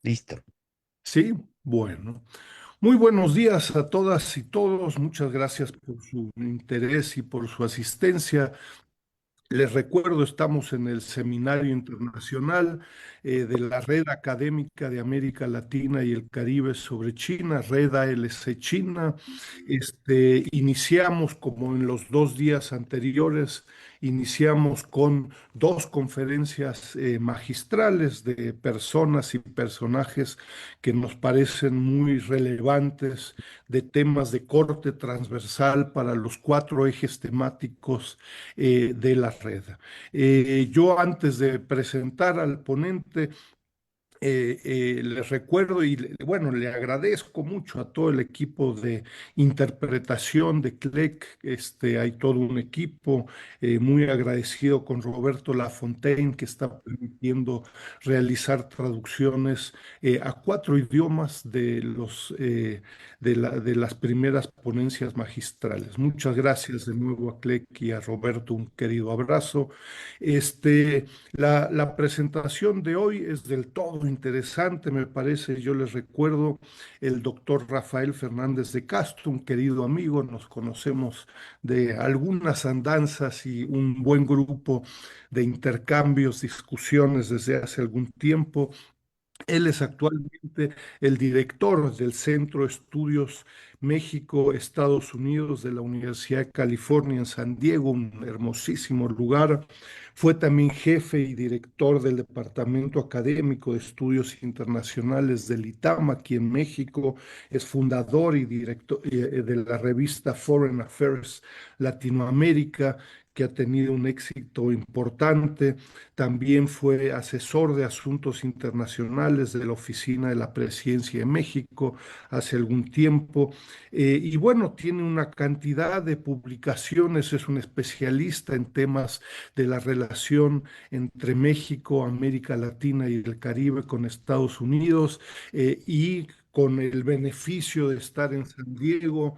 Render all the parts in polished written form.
Listo. Sí, bueno. Muy buenos días a todas y todos. Muchas gracias por su interés y por su asistencia. Les recuerdo, estamos en el Seminario Internacional de la Red Académica de América Latina y el Caribe sobre China, Red ALC China. Iniciamos, como en los 2 días anteriores, iniciamos con dos conferencias magistrales de personas y personajes que nos parecen muy relevantes, de temas de corte transversal para los 4 ejes temáticos de la red. Yo, antes de presentar al ponente, les recuerdo bueno, le agradezco mucho a todo el equipo de interpretación de CLEC. Hay todo un equipo muy agradecido con Roberto Lafontaine, que está permitiendo realizar traducciones a 4 idiomas de las primeras ponencias magistrales. Muchas gracias de nuevo a CLEC y a Roberto, un querido abrazo. La presentación de hoy es del todo interesante, me parece. Yo les recuerdo el doctor Rafael Fernández de Castro, un querido amigo. Nos conocemos de algunas andanzas y un buen grupo de intercambios, discusiones desde hace algún tiempo. Él es actualmente el director del Centro de Estudios México-Estados Unidos de la Universidad de California en San Diego, un hermosísimo lugar. Fue también jefe y director del Departamento Académico de Estudios Internacionales del ITAM aquí en México. Es fundador y director de la revista Foreign Affairs Latinoamérica, que ha tenido un éxito importante. También fue asesor de asuntos internacionales de la Oficina de la Presidencia de México hace algún tiempo. Y bueno, tiene una cantidad de publicaciones, es un especialista en temas de la relación entre México, América Latina y el Caribe con Estados Unidos, y con el beneficio de estar en San Diego.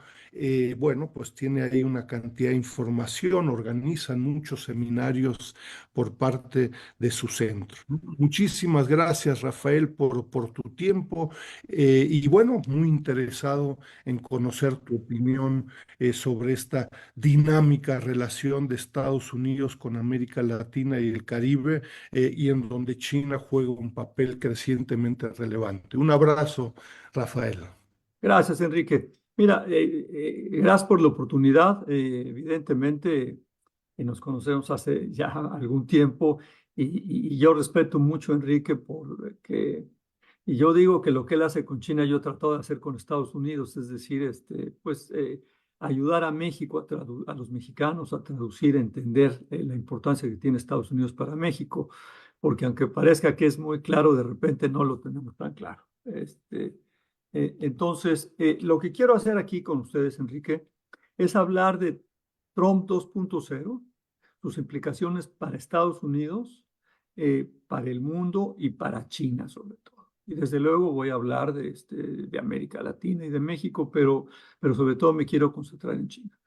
Bueno, pues tiene ahí una cantidad de información, organizan muchos seminarios por parte de su centro. Muchísimas gracias, Rafael, por tu tiempo, y bueno, muy interesado en conocer tu opinión sobre esta dinámica relación de Estados Unidos con América Latina y el Caribe, y en donde China juega un papel crecientemente relevante. Un abrazo, Rafael. Gracias, Enrique. Mira, gracias por la oportunidad. Evidentemente, nos conocemos hace ya algún tiempo y yo respeto mucho a Enrique porque, y yo digo que lo que él hace con China, yo he tratado de hacer con Estados Unidos, es decir, ayudar a México, a los mexicanos a traducir, a entender la importancia que tiene Estados Unidos para México, porque aunque parezca que es muy claro, de repente no lo tenemos tan claro. Entonces, lo que quiero hacer aquí con ustedes, Enrique, es hablar de Trump 2.0, sus implicaciones para Estados Unidos, para el mundo y para China sobre todo. Y desde luego voy a hablar de América Latina y de México, pero sobre todo me quiero concentrar en China.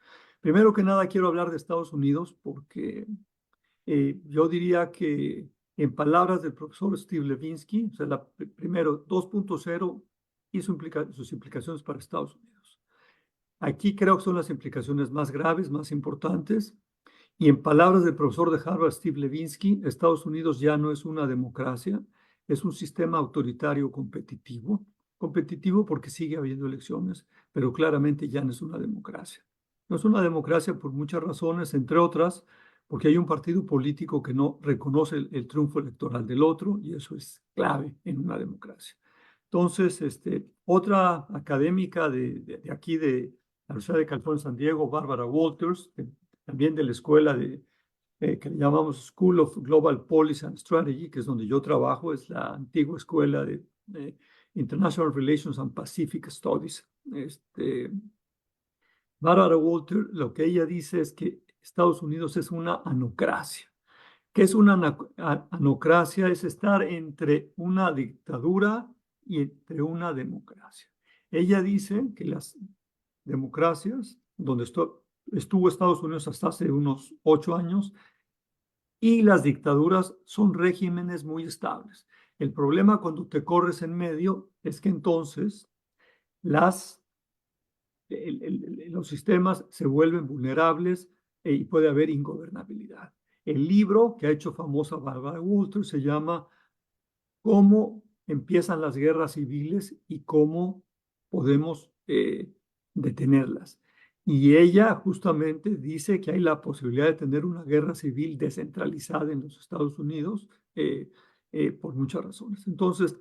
Primero que nada quiero hablar de Estados Unidos porque yo diría que en palabras del profesor Steve Levinsky, o sea, primero 2.0 y sus implicaciones para Estados Unidos. Aquí creo que son las implicaciones más graves, más importantes. Y en palabras del profesor de Harvard, Steve Levinsky, Estados Unidos ya no es una democracia, es un sistema autoritario competitivo. Competitivo porque sigue habiendo elecciones, pero claramente ya no es una democracia. No es una democracia por muchas razones, entre otras, porque hay un partido político que no reconoce el triunfo electoral del otro, y eso es clave en una democracia. Entonces, otra académica de aquí de la Universidad de California, San Diego, Barbara Walters, también de la escuela que le llamamos School of Global Policy and Strategy, que es donde yo trabajo, es la antigua escuela de International Relations and Pacific Studies. Barbara Walters, lo que ella dice es que Estados Unidos es una anocracia. ¿Qué es una anocracia? Es estar entre una dictadura y entre una democracia. Ella dice que las democracias, donde estuvo Estados Unidos hasta hace unos 8 años, y las dictaduras son regímenes muy estables. El problema cuando te corres en medio es que entonces las, los sistemas se vuelven vulnerables y puede haber ingobernabilidad. El libro que ha hecho famosa Barbara Walters se llama Cómo empiezan las guerras civiles y cómo podemos detenerlas. Y ella justamente dice que hay la posibilidad de tener una guerra civil descentralizada en los Estados Unidos por muchas razones. Entonces,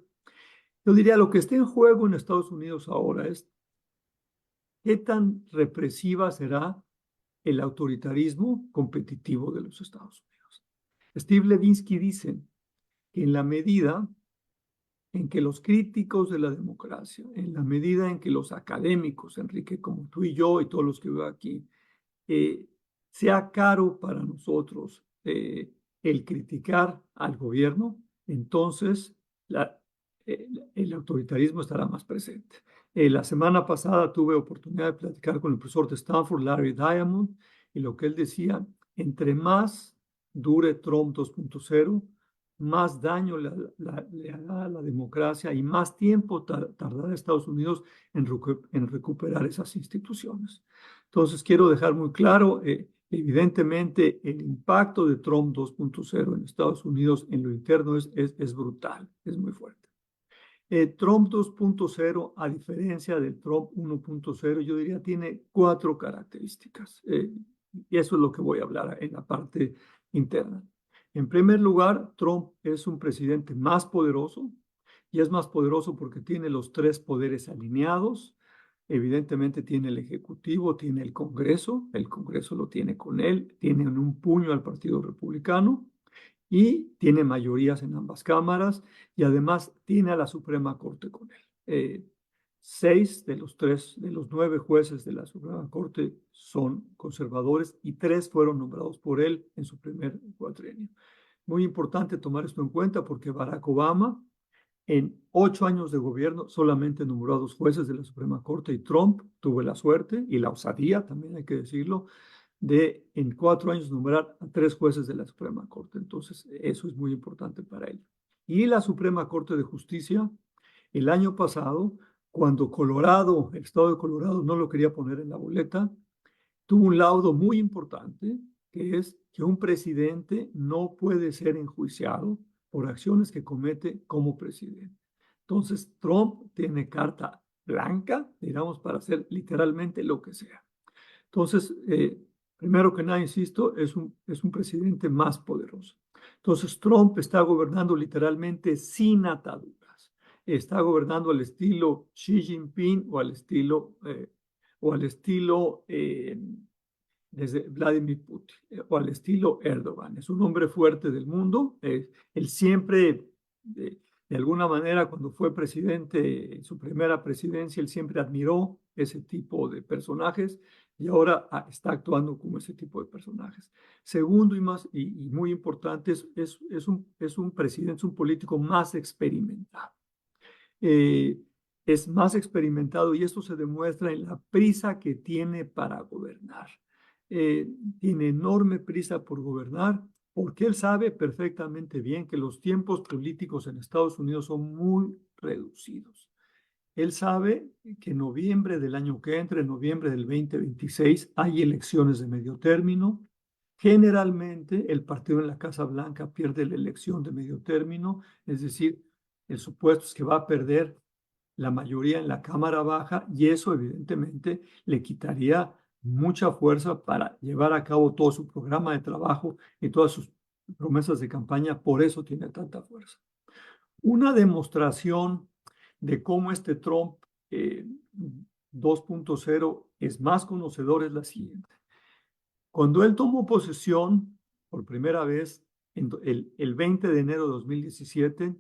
yo diría lo que está en juego en Estados Unidos ahora es qué tan represiva será el autoritarismo competitivo de los Estados Unidos. Steve Levinsky dice que en la medida en que los críticos de la democracia, en la medida en que los académicos, Enrique, como tú y yo y todos los que veo aquí, eh, sea caro para nosotros el criticar al gobierno, entonces la, el autoritarismo estará más presente. La semana pasada tuve oportunidad de platicar con el profesor de Stanford, Larry Diamond, y lo que él decía, entre más dure Trump 2.0, más daño le hará a la democracia y más tiempo tardará Estados Unidos en recuperar esas instituciones. Entonces, quiero dejar muy claro, evidentemente, el impacto de Trump 2.0 en Estados Unidos en lo interno es brutal, es muy fuerte. Trump 2.0, a diferencia del Trump 1.0, yo diría tiene 4 características. Y eso es lo que voy a hablar en la parte interna. En primer lugar, Trump es un presidente más poderoso y es más poderoso porque tiene los 3 poderes alineados. Evidentemente tiene el Ejecutivo, tiene el Congreso lo tiene con él, tiene en un puño al Partido Republicano y tiene mayorías en ambas cámaras y además tiene a la Suprema Corte con él. 6 de los 9 jueces de la Suprema Corte son conservadores y 3 fueron nombrados por él en su primer cuatrienio. Muy importante tomar esto en cuenta porque Barack Obama en 8 años de gobierno solamente nombró a 2 jueces de la Suprema Corte y Trump tuvo la suerte y la osadía, también hay que decirlo, de en 4 años nombrar a 3 jueces de la Suprema Corte. Entonces, eso es muy importante para él. Y la Suprema Corte de Justicia, el año pasado, cuando Colorado, el estado de Colorado no lo quería poner en la boleta, tuvo un laudo muy importante, que es que un presidente no puede ser enjuiciado por acciones que comete como presidente. Entonces, Trump tiene carta blanca, digamos, para hacer literalmente lo que sea. Entonces, primero que nada, insisto, es un presidente más poderoso. Entonces, Trump está gobernando literalmente sin ataduras. Está gobernando al estilo Xi Jinping o al estilo desde Vladimir Putin o al estilo Erdogan. Es un hombre fuerte del mundo. Él siempre, de alguna manera, cuando fue presidente, en su primera presidencia, él siempre admiró ese tipo de personajes y ahora está actuando como ese tipo de personajes. Segundo y muy importante, es un presidente, es un político más experimentado. Eh, es más experimentado y esto se demuestra en la prisa que tiene para gobernar. Tiene enorme prisa por gobernar porque él sabe perfectamente bien que los tiempos políticos en Estados Unidos son muy reducidos. Él sabe que en noviembre del año que entra, en noviembre del 2026, hay elecciones de medio término. Generalmente el partido en la Casa Blanca pierde la elección de medio término, es decir, el supuesto es que va a perder la mayoría en la Cámara Baja y eso evidentemente le quitaría mucha fuerza para llevar a cabo todo su programa de trabajo y todas sus promesas de campaña, por eso tiene tanta fuerza. Una demostración de cómo este Trump 2.0 es más conocedor es la siguiente. Cuando él tomó posesión por primera vez el 20 de enero de 2017,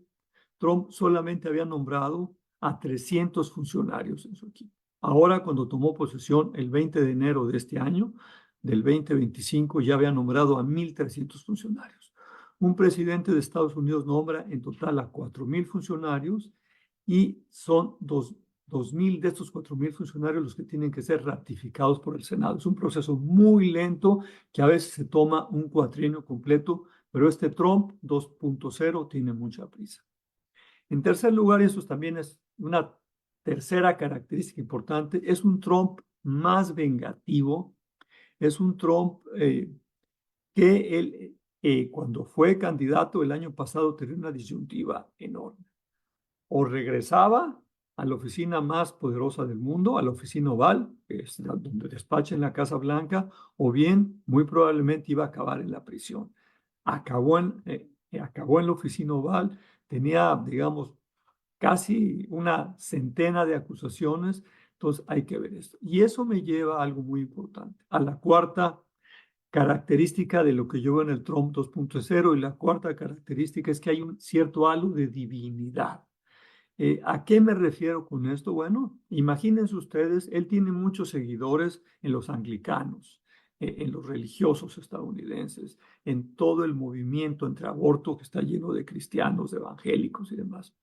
Trump solamente había nombrado a 300 funcionarios en su equipo. Ahora, cuando tomó posesión el 20 de enero de este año, del 2025, ya había nombrado a 1,300 funcionarios. Un presidente de Estados Unidos nombra en total a 4,000 funcionarios y son 2,000 de estos 4,000 funcionarios los que tienen que ser ratificados por el Senado. Es un proceso muy lento que a veces se toma un cuatrienio completo, pero este Trump 2.0 tiene mucha prisa. En tercer lugar, y eso también es una tercera característica importante, es un Trump más vengativo, es un Trump que él, cuando fue candidato el año pasado, tenía una disyuntiva enorme. O regresaba a la oficina más poderosa del mundo, a la oficina Oval, que es donde despacha en la Casa Blanca, o bien muy probablemente iba a acabar en la prisión. Acabó en la oficina Oval, tenía, digamos, casi una centena de acusaciones, entonces hay que ver esto. Y eso me lleva a algo muy importante, a la cuarta característica de lo que yo veo en el Trump 2.0, y la cuarta característica es que hay un cierto halo de divinidad. ¿A qué me refiero con esto? Bueno, imagínense ustedes, él tiene muchos seguidores en los anglicanos, en los religiosos estadounidenses, en todo el movimiento entre aborto que está lleno de cristianos, de evangélicos y demás.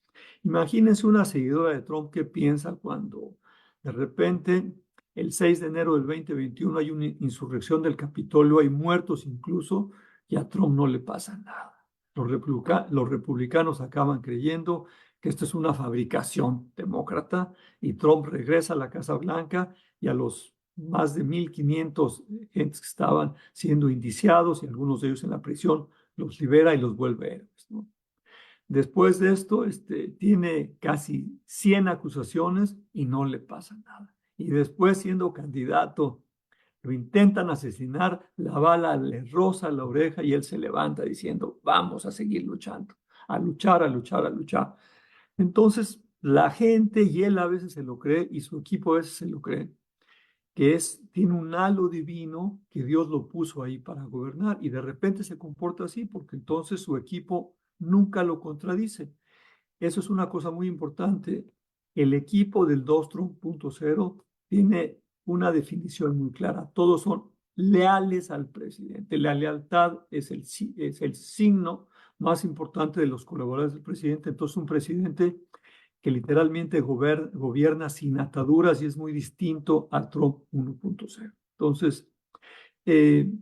Imagínense una seguidora de Trump que piensa cuando de repente el 6 de enero del 2021 hay una insurrección del Capitolio, hay muertos incluso, y a Trump no le pasa nada. Los republicanos acaban creyendo que esto es una fabricación demócrata, y Trump regresa a la Casa Blanca y a los más de 1.500 gentes que estaban siendo indiciados y algunos de ellos en la prisión, los libera y los vuelve héroes, ¿no? Después de esto, tiene casi 100 acusaciones y no le pasa nada. Y después, siendo candidato, lo intentan asesinar, la bala le roza la oreja y él se levanta diciendo, vamos a seguir luchando, a luchar, a luchar, a luchar. Entonces, la gente, y él a veces se lo cree, y su equipo a veces se lo cree, que tiene un halo divino que Dios lo puso ahí para gobernar, y de repente se comporta así porque entonces su equipo nunca lo contradice. Eso es una cosa muy importante. El equipo del 2.0 tiene una definición muy clara. Todos son leales al presidente. La lealtad es el signo más importante de los colaboradores del presidente. Entonces, un presidente que literalmente gobierna sin ataduras, y es muy distinto a Trump 1.0. Entonces, eh,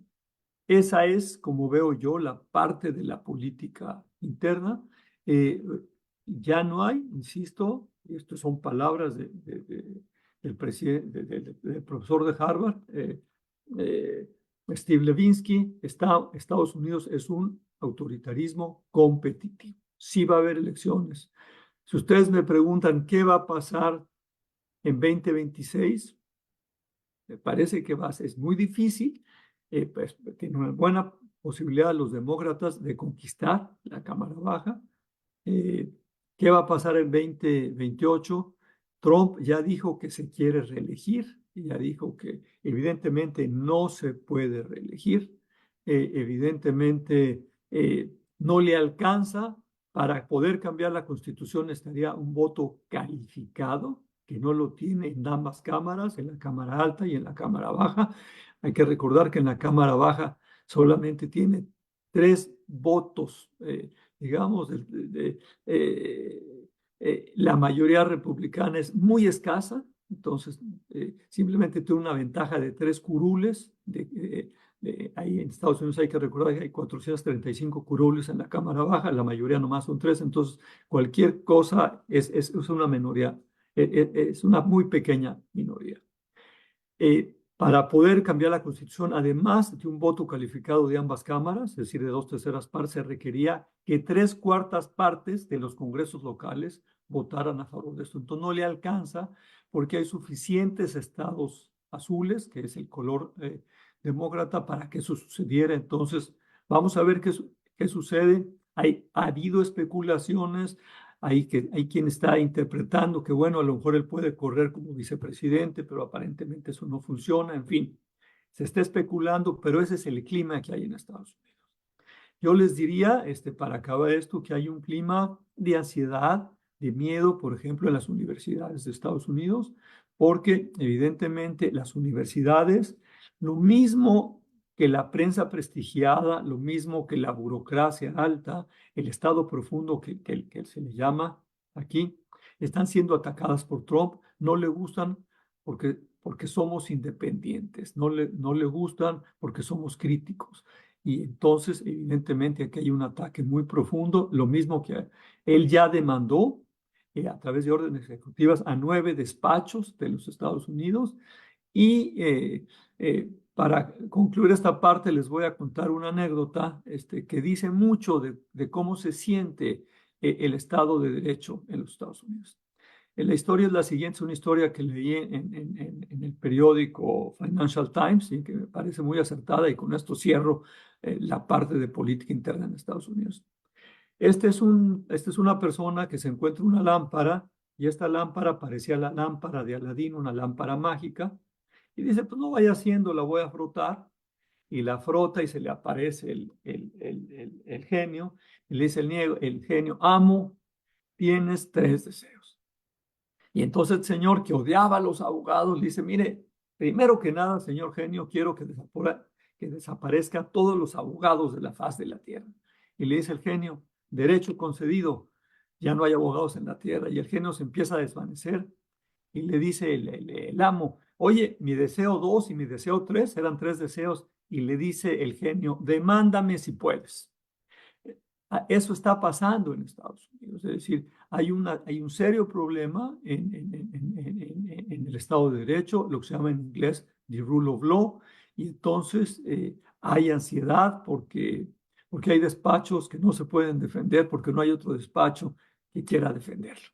esa es, como veo yo, la parte de la política interna. Ya no hay, insisto, estas son palabras del, del profesor de Harvard, eh, Steve Levinsky. Estados Unidos es un autoritarismo competitivo. Sí va a haber elecciones. Si ustedes me preguntan qué va a pasar en 2026, me parece que es muy difícil. Pues, tiene una buena posibilidad los demócratas de conquistar la Cámara Baja. Eh, ¿Qué va a pasar en 2028? Trump ya dijo que se quiere reelegir, y ya dijo que evidentemente no se puede reelegir. Evidentemente no le alcanza. Para poder cambiar la Constitución necesitaría un voto calificado, que no lo tiene en ambas cámaras, en la Cámara Alta y en la Cámara Baja. Hay que recordar que en la Cámara Baja solamente tiene 3 votos, digamos, la mayoría republicana es muy escasa. Entonces simplemente tiene una ventaja de 3 curules. Ahí en Estados Unidos hay que recordar que hay 435 curules en la Cámara Baja, la mayoría nomás son 3, entonces cualquier cosa es una minoría, es una muy pequeña minoría. Para poder cambiar la Constitución, además de un voto calificado de ambas cámaras, es decir, de 2/3 partes, se requería que 3/4 partes de los congresos locales votaran a favor de esto. Entonces no le alcanza porque hay suficientes estados azules, que es el color demócrata, para que eso sucediera. Entonces, vamos a ver qué sucede. Ha habido especulaciones. Hay quien está interpretando que, bueno, a lo mejor él puede correr como vicepresidente, pero aparentemente eso no funciona. En fin, se está especulando, pero ese es el clima que hay en Estados Unidos. Yo les diría, para acabar esto, que hay un clima de ansiedad, de miedo, por ejemplo, en las universidades de Estados Unidos, porque evidentemente las universidades, lo mismo que la prensa prestigiada, lo mismo que la burocracia alta, el estado profundo que se le llama aquí, están siendo atacadas por Trump. No le gustan porque somos independientes, no le gustan porque somos críticos. Y entonces, evidentemente, aquí hay un ataque muy profundo, lo mismo que él ya demandó a través de órdenes ejecutivas a 9 despachos de los Estados Unidos. Y para concluir esta parte, les voy a contar una anécdota que dice mucho de cómo se siente el Estado de Derecho en los Estados Unidos. La historia es la siguiente, es una historia que leí en el periódico Financial Times y que me parece muy acertada, y con esto cierro la parte de política interna en Estados Unidos. Esta es una persona que se encuentra una lámpara, y esta lámpara parecía la lámpara de Aladín, una lámpara mágica, y dice, pues no vaya haciendo, la voy a frotar, y la frota y se le aparece el genio, y le dice el genio, amo, tienes 3 deseos. Y entonces el señor, que odiaba a los abogados, le dice, mire, primero que nada, señor genio, quiero que desaparezcan todos los abogados de la faz de la tierra. Y le dice el genio, derecho concedido, ya no hay abogados en la tierra. Y el genio se empieza a desvanecer y le dice el amo, oye, mi deseo 2 y mi deseo 3 eran 3 deseos. Y le dice el genio, demándame si puedes. Eso está pasando en Estados Unidos, es decir, hay un serio problema en el Estado de Derecho, lo que se llama en inglés the rule of law, y entonces hay ansiedad porque hay despachos que no se pueden defender, porque no hay otro despacho que quiera defenderlo,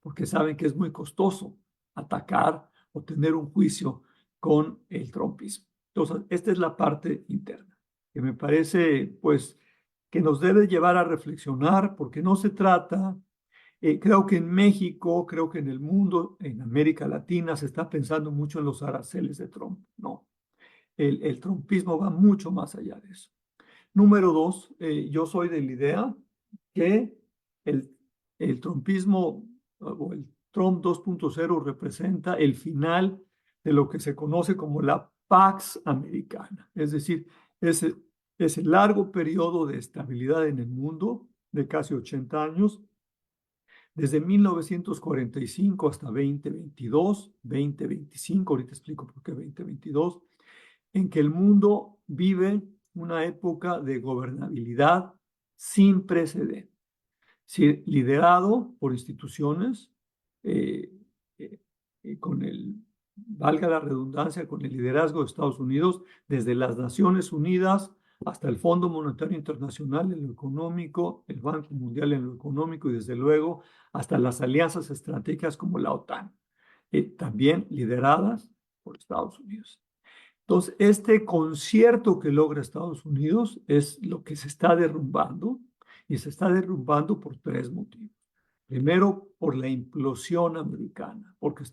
porque saben que es muy costoso atacar o tener un juicio con el trumpismo. Entonces, esta es la parte interna, que me parece, pues, que nos debe llevar a reflexionar, porque no se trata, creo que en México, creo que en el mundo, en América Latina, se está pensando mucho en los aranceles de Trump. No, el trumpismo va mucho más allá de eso. Número 2, yo soy de la idea que el, el trumpismo o el Trump 2.0 representa el final de lo que se conoce como la Pax Americana, es decir, ese largo periodo de estabilidad en el mundo de casi 80 años, desde 1945 hasta 2025, ahorita explico por qué 2022, en que el mundo vive una época de gobernabilidad sin precedentes, sí, liderado por instituciones, eh, eh, con valga la redundancia, con el liderazgo de Estados Unidos, desde las Naciones Unidas hasta el Fondo Monetario Internacional en lo económico, el Banco Mundial en lo económico, y desde luego hasta las alianzas estratégicas como la OTAN, también lideradas por Estados Unidos. Entonces, este concierto que logra Estados Unidos es lo que se está derrumbando, y se está derrumbando por 3 motivos. Primero, por la implosión americana, porque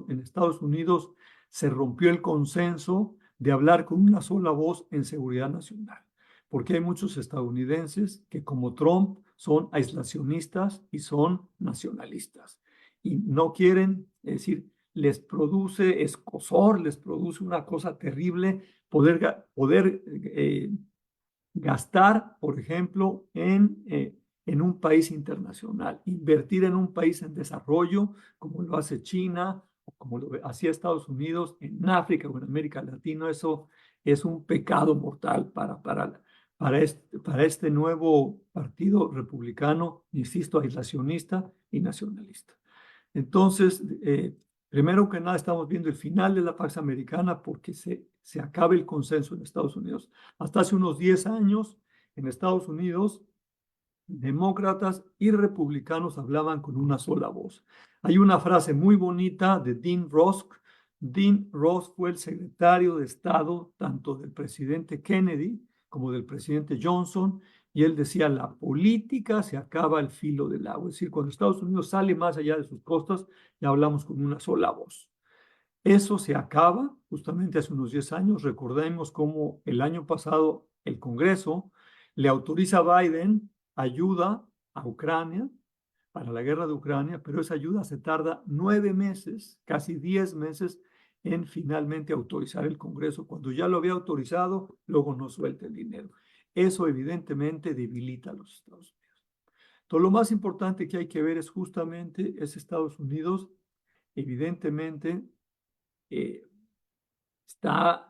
en Estados Unidos se rompió el consenso de hablar con una sola voz en seguridad nacional, porque hay muchos estadounidenses que, como Trump, son aislacionistas y son nacionalistas y no quieren, es decir, les produce escozor, les produce una cosa terrible poder gastar, por ejemplo, en un país internacional, invertir en un país en desarrollo, como lo hace China, o como lo hacía Estados Unidos, en África o en América Latina. Eso es un pecado mortal para este nuevo partido republicano, insisto, aislacionista y nacionalista. Entonces, primero que nada, estamos viendo el final de la Pax Americana, porque se acaba el consenso en Estados Unidos. Hasta hace unos 10 años, en Estados Unidos, demócratas y republicanos hablaban con una sola voz. Hay una frase muy bonita de Dean Rusk. Dean Rusk fue el secretario de Estado tanto del presidente Kennedy como del presidente Johnson, y él decía, la política se acaba al filo del agua. Es decir, cuando Estados Unidos sale más allá de sus costas, ya hablamos con una sola voz. Eso se acaba justamente hace unos 10 años. Recordemos cómo el año pasado el Congreso le autoriza a Biden ayuda a Ucrania para la guerra de Ucrania, pero esa ayuda se tarda 9 meses, casi 10 meses, en finalmente autorizar el Congreso. Cuando ya lo había autorizado, luego no suelta el dinero. Eso evidentemente debilita a los Estados Unidos. Entonces, lo más importante que hay que ver es justamente Estados Unidos, evidentemente, está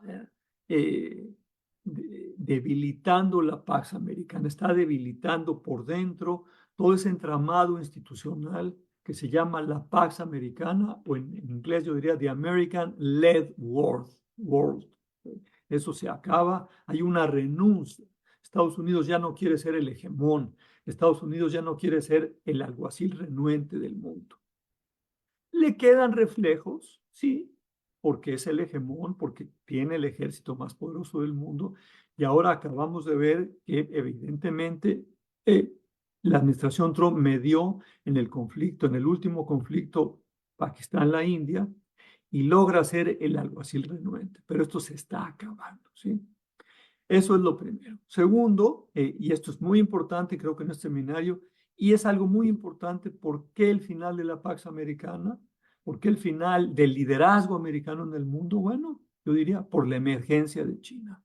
debilitando la Pax Americana, está debilitando por dentro todo ese entramado institucional que se llama la Pax Americana, o en inglés yo diría The American Led World. Eso se acaba, hay una renuncia. Estados Unidos ya no quiere ser el hegemón, Estados Unidos ya no quiere ser el alguacil renuente del mundo. Le quedan reflejos, sí, porque es el hegemón, porque tiene el ejército más poderoso del mundo, y ahora acabamos de ver que evidentemente la administración Trump medió en el conflicto, en el último conflicto Pakistán-la India, y logra ser el alguacil renuente, pero esto se está acabando, ¿sí? Eso es lo primero. Segundo, y esto es muy importante, creo que en este seminario, y es algo muy importante, ¿por qué el final de la Pax Americana? ¿Por qué el final del liderazgo americano en el mundo? Bueno, yo diría por la emergencia de China,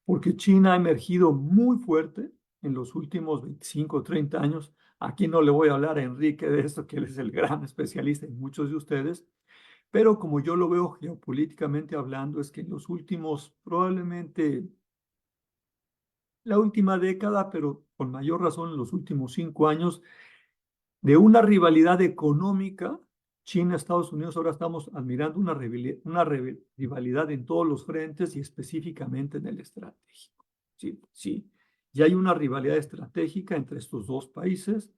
porque China ha emergido muy fuerte en los últimos 25 o 30 años. Aquí no le voy a hablar a Enrique de esto, que él es el gran especialista en muchos de ustedes, pero como yo lo veo geopolíticamente hablando, es que en los últimos, probablemente la última década, pero con mayor razón en los últimos 5 años, de una rivalidad económica, China-Estados Unidos, ahora estamos admirando una rivalidad en todos los frentes y específicamente en el estratégico. Sí, sí, ya hay una rivalidad estratégica entre estos dos países.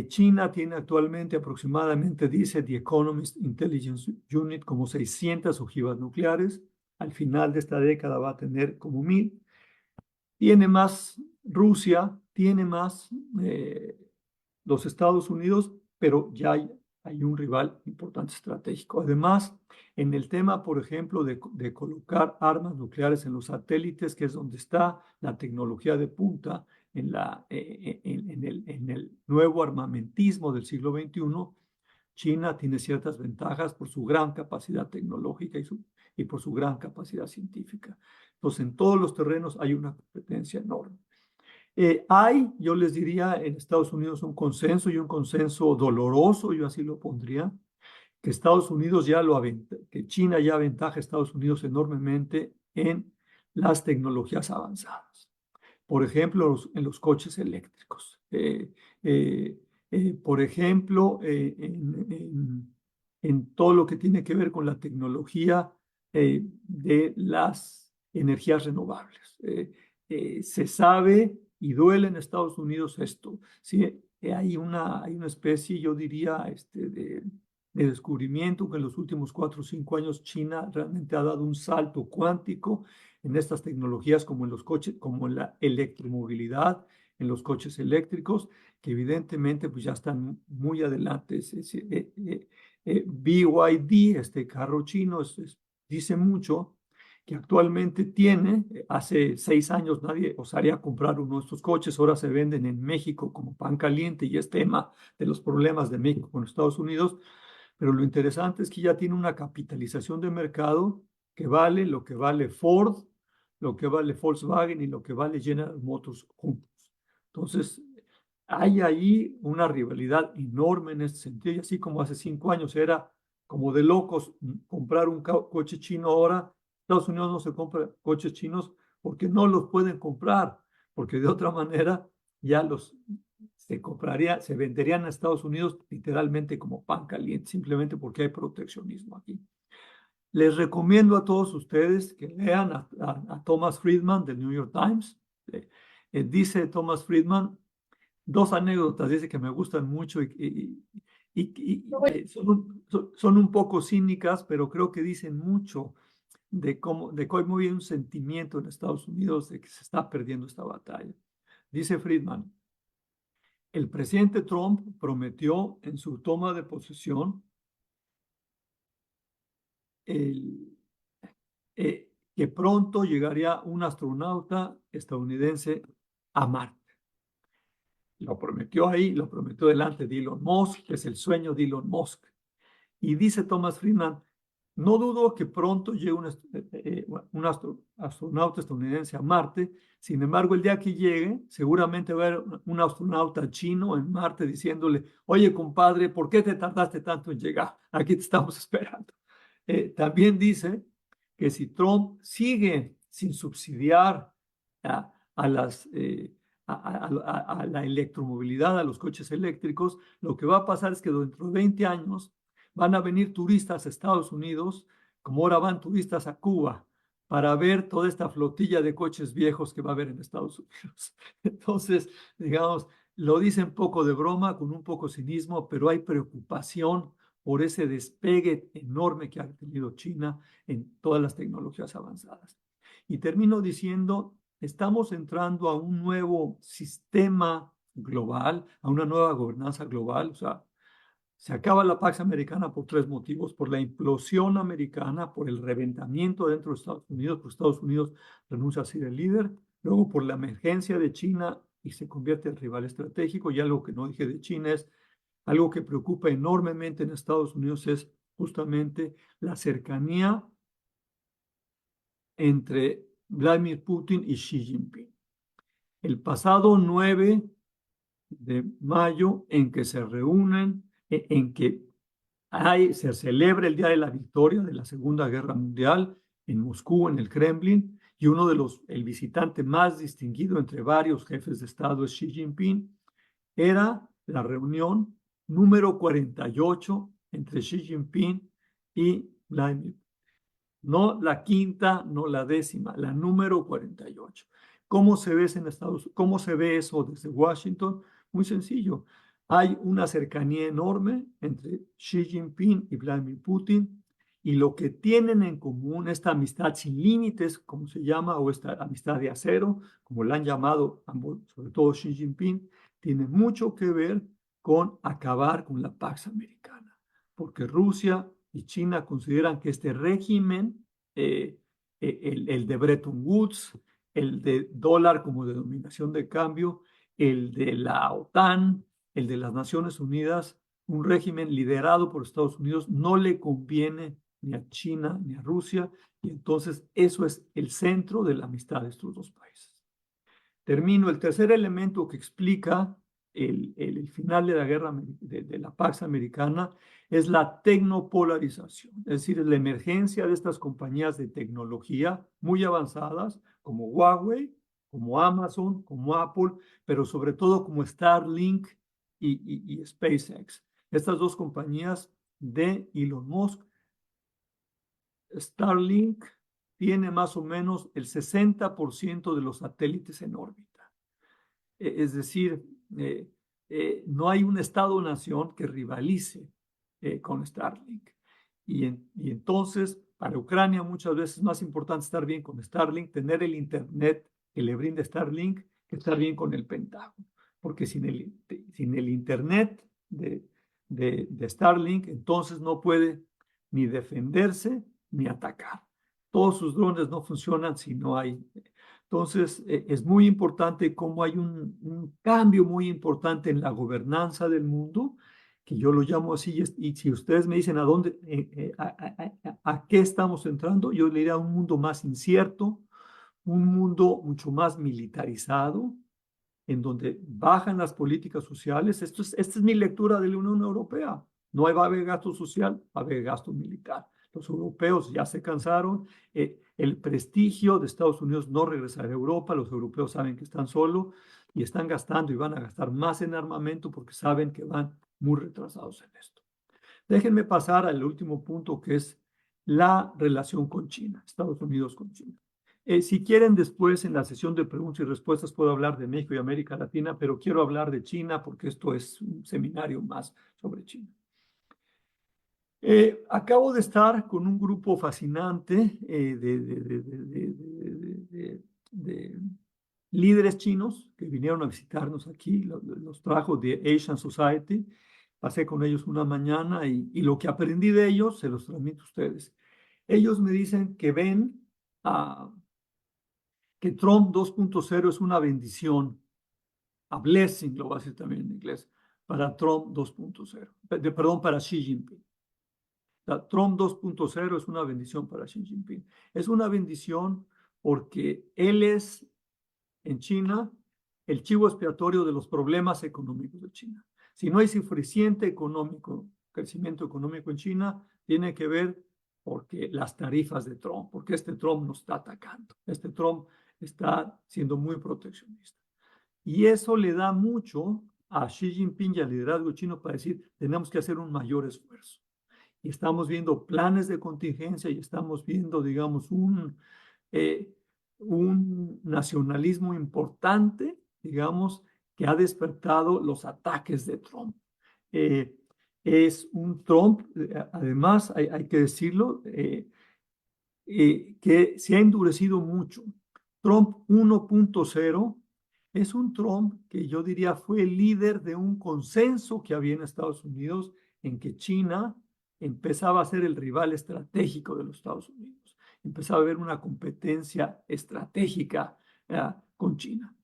China tiene actualmente aproximadamente, dice The Economist Intelligence Unit, como 600 ojivas nucleares. Al final de esta década va a tener como 1000. Tiene más Rusia, tiene más los Estados Unidos, pero ya hay un rival importante estratégico. Además, en el tema, por ejemplo, de colocar armas nucleares en los satélites, que es donde está la tecnología de punta en el nuevo armamentismo del siglo XXI, China tiene ciertas ventajas por su gran capacidad tecnológica y por su gran capacidad científica. Entonces, en todos los terrenos hay una competencia enorme. Yo les diría, en Estados Unidos un consenso y un consenso doloroso, yo así lo pondría, que Estados Unidos que China ya aventaja a Estados Unidos enormemente en las tecnologías avanzadas. Por ejemplo, en los coches eléctricos. Por ejemplo, en todo lo que tiene que ver con la tecnología de las energías renovables. Se sabe y duele en Estados Unidos esto. ¿Sí? Hay una especie, yo diría, de descubrimiento que en los últimos 4 o 5 años China realmente ha dado un salto cuántico en estas tecnologías como en los coches, como en la electromovilidad, en los coches eléctricos, que evidentemente pues ya están muy adelante. BYD, este carro chino, dice mucho que actualmente tiene, hace 6 años nadie osaría comprar uno de estos coches, ahora se venden en México como pan caliente y es tema de los problemas de México con Estados Unidos, pero lo interesante es que ya tiene una capitalización de mercado que vale lo que vale Ford, lo que vale Volkswagen y lo que vale General Motors juntos. Entonces, hay ahí una rivalidad enorme en este sentido, y así como hace 5 años era como de locos comprar un coche chino, ahora Estados Unidos no se compra coches chinos porque no los pueden comprar, porque de otra manera ya se venderían a Estados Unidos literalmente como pan caliente, simplemente porque hay proteccionismo aquí. Les recomiendo a todos ustedes que lean a Thomas Friedman del New York Times. Dice Thomas Friedman, 2 anécdotas, dice que me gustan mucho y son un poco cínicas, pero creo que dicen mucho de cómo hay un sentimiento en Estados Unidos de que se está perdiendo esta batalla. Dice Friedman, el presidente Trump prometió en su toma de posesión que pronto llegaría un astronauta estadounidense a Marte. Lo prometió ahí, lo prometió delante de Elon Musk, que es el sueño de Elon Musk. Y dice Thomas Friedman, no dudo que pronto llegue un astronauta estadounidense a Marte. Sin embargo, el día que llegue, seguramente va a haber un astronauta chino en Marte diciéndole, oye, compadre, ¿por qué te tardaste tanto en llegar? Aquí te estamos esperando. También dice que si Trump sigue sin subsidiar a las, a la electromovilidad, a los coches eléctricos, lo que va a pasar es que dentro de 20 años van a venir turistas a Estados Unidos, como ahora van turistas a Cuba, para ver toda esta flotilla de coches viejos que va a haber en Estados Unidos. Entonces, digamos, lo dicen poco de broma, con un poco cinismo, pero hay preocupación por ese despegue enorme que ha tenido China en todas las tecnologías avanzadas. Y termino diciendo, estamos entrando a un nuevo sistema global, a una nueva gobernanza global. O sea, se acaba la Pax Americana por tres motivos: por la implosión americana, por el reventamiento dentro de Estados Unidos, porque Estados Unidos renuncia a ser el líder, luego por la emergencia de China y se convierte en rival estratégico. Y algo que no dije de China es algo que preocupa enormemente en Estados Unidos, es justamente la cercanía entre Vladimir Putin y Xi Jinping. El pasado 9 de mayo, en que se reúnen, en que se celebra el Día de la Victoria de la Segunda Guerra Mundial en Moscú, en el Kremlin, y el visitante más distinguido entre varios jefes de Estado es Xi Jinping. Era la reunión número 48 entre Xi Jinping y Vladimir. No la quinta, no la décima, la número 48. ¿Cómo se ve cómo se ve eso desde Washington? Muy sencillo. Hay una cercanía enorme entre Xi Jinping y Vladimir Putin, y lo que tienen en común, esta amistad sin límites, como se llama, o esta amistad de acero, como la han llamado ambos, sobre todo Xi Jinping, tiene mucho que ver con acabar con la Pax Americana, porque Rusia y China consideran que este régimen, el de Bretton Woods, el de dólar como denominación de cambio, el de la OTAN, el de las Naciones Unidas, un régimen liderado por Estados Unidos, no le conviene ni a China ni a Rusia, y entonces eso es el centro de la amistad de estos dos países. Termino. El tercer elemento que explica el final de la guerra, de la Pax Americana, es la tecnopolarización, es decir, la emergencia de estas compañías de tecnología muy avanzadas, como Huawei, como Amazon, como Apple, pero sobre todo como Starlink y SpaceX. Estas dos compañías de Elon Musk. Starlink tiene más o menos el 60% de los satélites en órbita. Es decir, no hay un Estado-nación que rivalice con Starlink. Y entonces, para Ucrania muchas veces es más importante estar bien con Starlink, tener el Internet que le brinda Starlink, que estar bien con el Pentágono. Porque sin el Internet de Starlink, entonces no puede ni defenderse ni atacar. Todos sus drones no funcionan si no hay. Entonces, es muy importante cómo hay un cambio muy importante en la gobernanza del mundo, que yo lo llamo así. Y si ustedes me dicen a qué estamos entrando, yo le diría a un mundo más incierto, un mundo mucho más militarizado, en donde bajan las políticas sociales. Esta es mi lectura de la Unión Europea. No va a haber gasto social, va a haber gasto militar. Los europeos ya se cansaron. El prestigio de Estados Unidos no regresará a Europa. Los europeos saben que están solos y están gastando, y van a gastar más en armamento porque saben que van muy retrasados en esto. Déjenme pasar al último punto, que es la relación con China, Estados Unidos con China. Si quieren, después en la sesión de preguntas y respuestas puedo hablar de México y América Latina, pero quiero hablar de China porque esto es un seminario más sobre China. Acabo de estar con un grupo fascinante de líderes chinos que vinieron a visitarnos aquí. Los trajo de Asian Society. Pasé con ellos una mañana y lo que aprendí de ellos se los transmito a ustedes. Ellos me dicen que ven que Trump 2.0 es una bendición, a blessing, lo voy a decir también en inglés, para Trump 2.0, perdón, para Xi Jinping. Trump 2.0 es una bendición para Xi Jinping. Es una bendición porque él es, en China, el chivo expiatorio de los problemas económicos de China. Si no hay suficiente crecimiento económico en China, tiene que ver porque las tarifas de Trump, porque este Trump nos está atacando. Este Trump está siendo muy proteccionista. Y eso le da mucho a Xi Jinping y al liderazgo chino para decir, tenemos que hacer un mayor esfuerzo. Y estamos viendo planes de contingencia y estamos viendo, digamos, un nacionalismo importante, digamos, que ha despertado los ataques de Trump. Eh, es un Trump, además, hay que decirlo, que se ha endurecido mucho. Trump 1.0 es un Trump que yo diría fue el líder de un consenso que había en Estados Unidos en que China empezaba a ser el rival estratégico de los Estados Unidos. Empezaba a haber una competencia estratégica con China.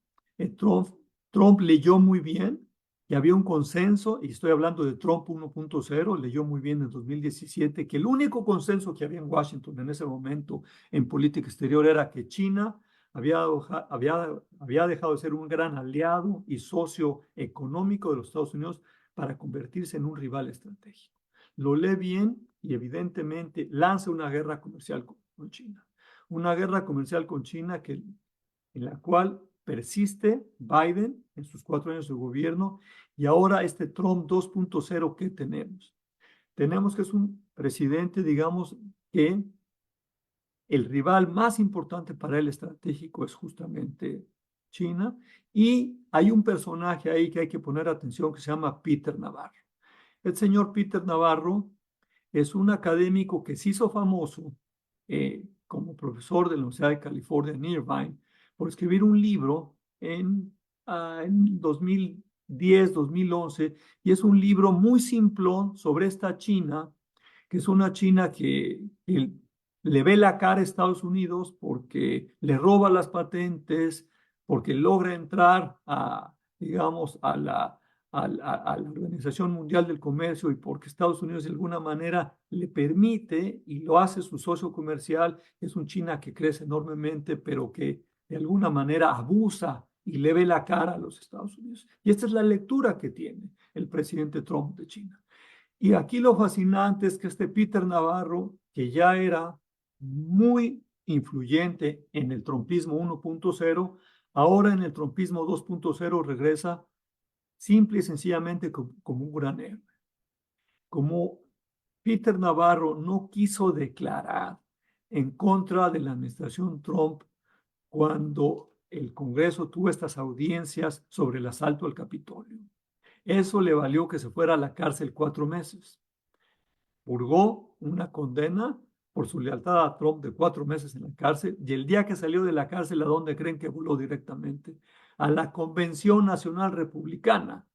Trump leyó muy bien y había un consenso, y estoy hablando de Trump 1.0, leyó muy bien en 2017 que el único consenso que había en Washington en ese momento en política exterior era que China había dejado de ser un gran aliado y socio económico de los Estados Unidos para convertirse en un rival estratégico. Lo lee bien y evidentemente lanza una guerra comercial con China. Una guerra comercial con China en la cual persiste Biden en sus 4 años de gobierno y ahora este Trump 2.0 que tenemos. Tenemos que es un presidente, digamos, que el rival más importante para él estratégico es justamente China y hay un personaje ahí que hay que poner atención que se llama Peter Navarro. El señor Peter Navarro es un académico que se hizo famoso como profesor de la Universidad de California en Irvine por escribir un libro en 2010, 2011, y es un libro muy simplón sobre esta China, que es una China que le ve la cara a Estados Unidos porque le roba las patentes, porque logra entrar digamos, a la Organización Mundial del Comercio y porque Estados Unidos de alguna manera le permite y lo hace su socio comercial. Es un China que crece enormemente, pero que de alguna manera abusa y le ve la cara a los Estados Unidos. Y esta es la lectura que tiene el presidente Trump de China. Y aquí lo fascinante es que este Peter Navarro, que ya era muy influyente en el trumpismo 1.0, ahora en el trumpismo 2.0 regresa simple y sencillamente como un gran héroe. Como Peter Navarro no quiso declarar en contra de la administración Trump cuando el Congreso tuvo estas audiencias sobre el asalto al Capitolio. Eso le valió que se fuera a la cárcel 4 meses. Purgó una condena por su lealtad a Trump de 4 meses en la cárcel y el día que salió de la cárcel, ¿a dónde creen que voló directamente? A la Convención Nacional Republicana.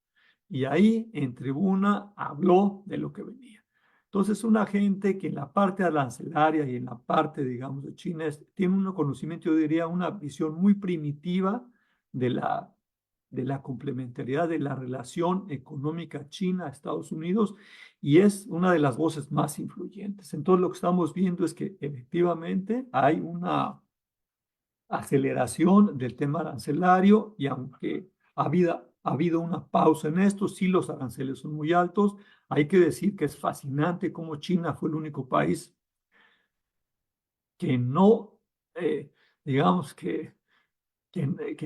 Y ahí en tribuna habló de lo que venía. Entonces, una gente que en la parte arancelaria y en la parte, digamos, de China tiene un conocimiento, yo diría, una visión muy primitiva de la complementariedad de la relación económica China-Estados Unidos y es una de las voces más influyentes. Entonces, lo que estamos viendo es que efectivamente hay una aceleración del tema arancelario y aunque ha habido una pausa en esto, sí los aranceles son muy altos. Hay que decir que es fascinante cómo China fue el único país que no, digamos que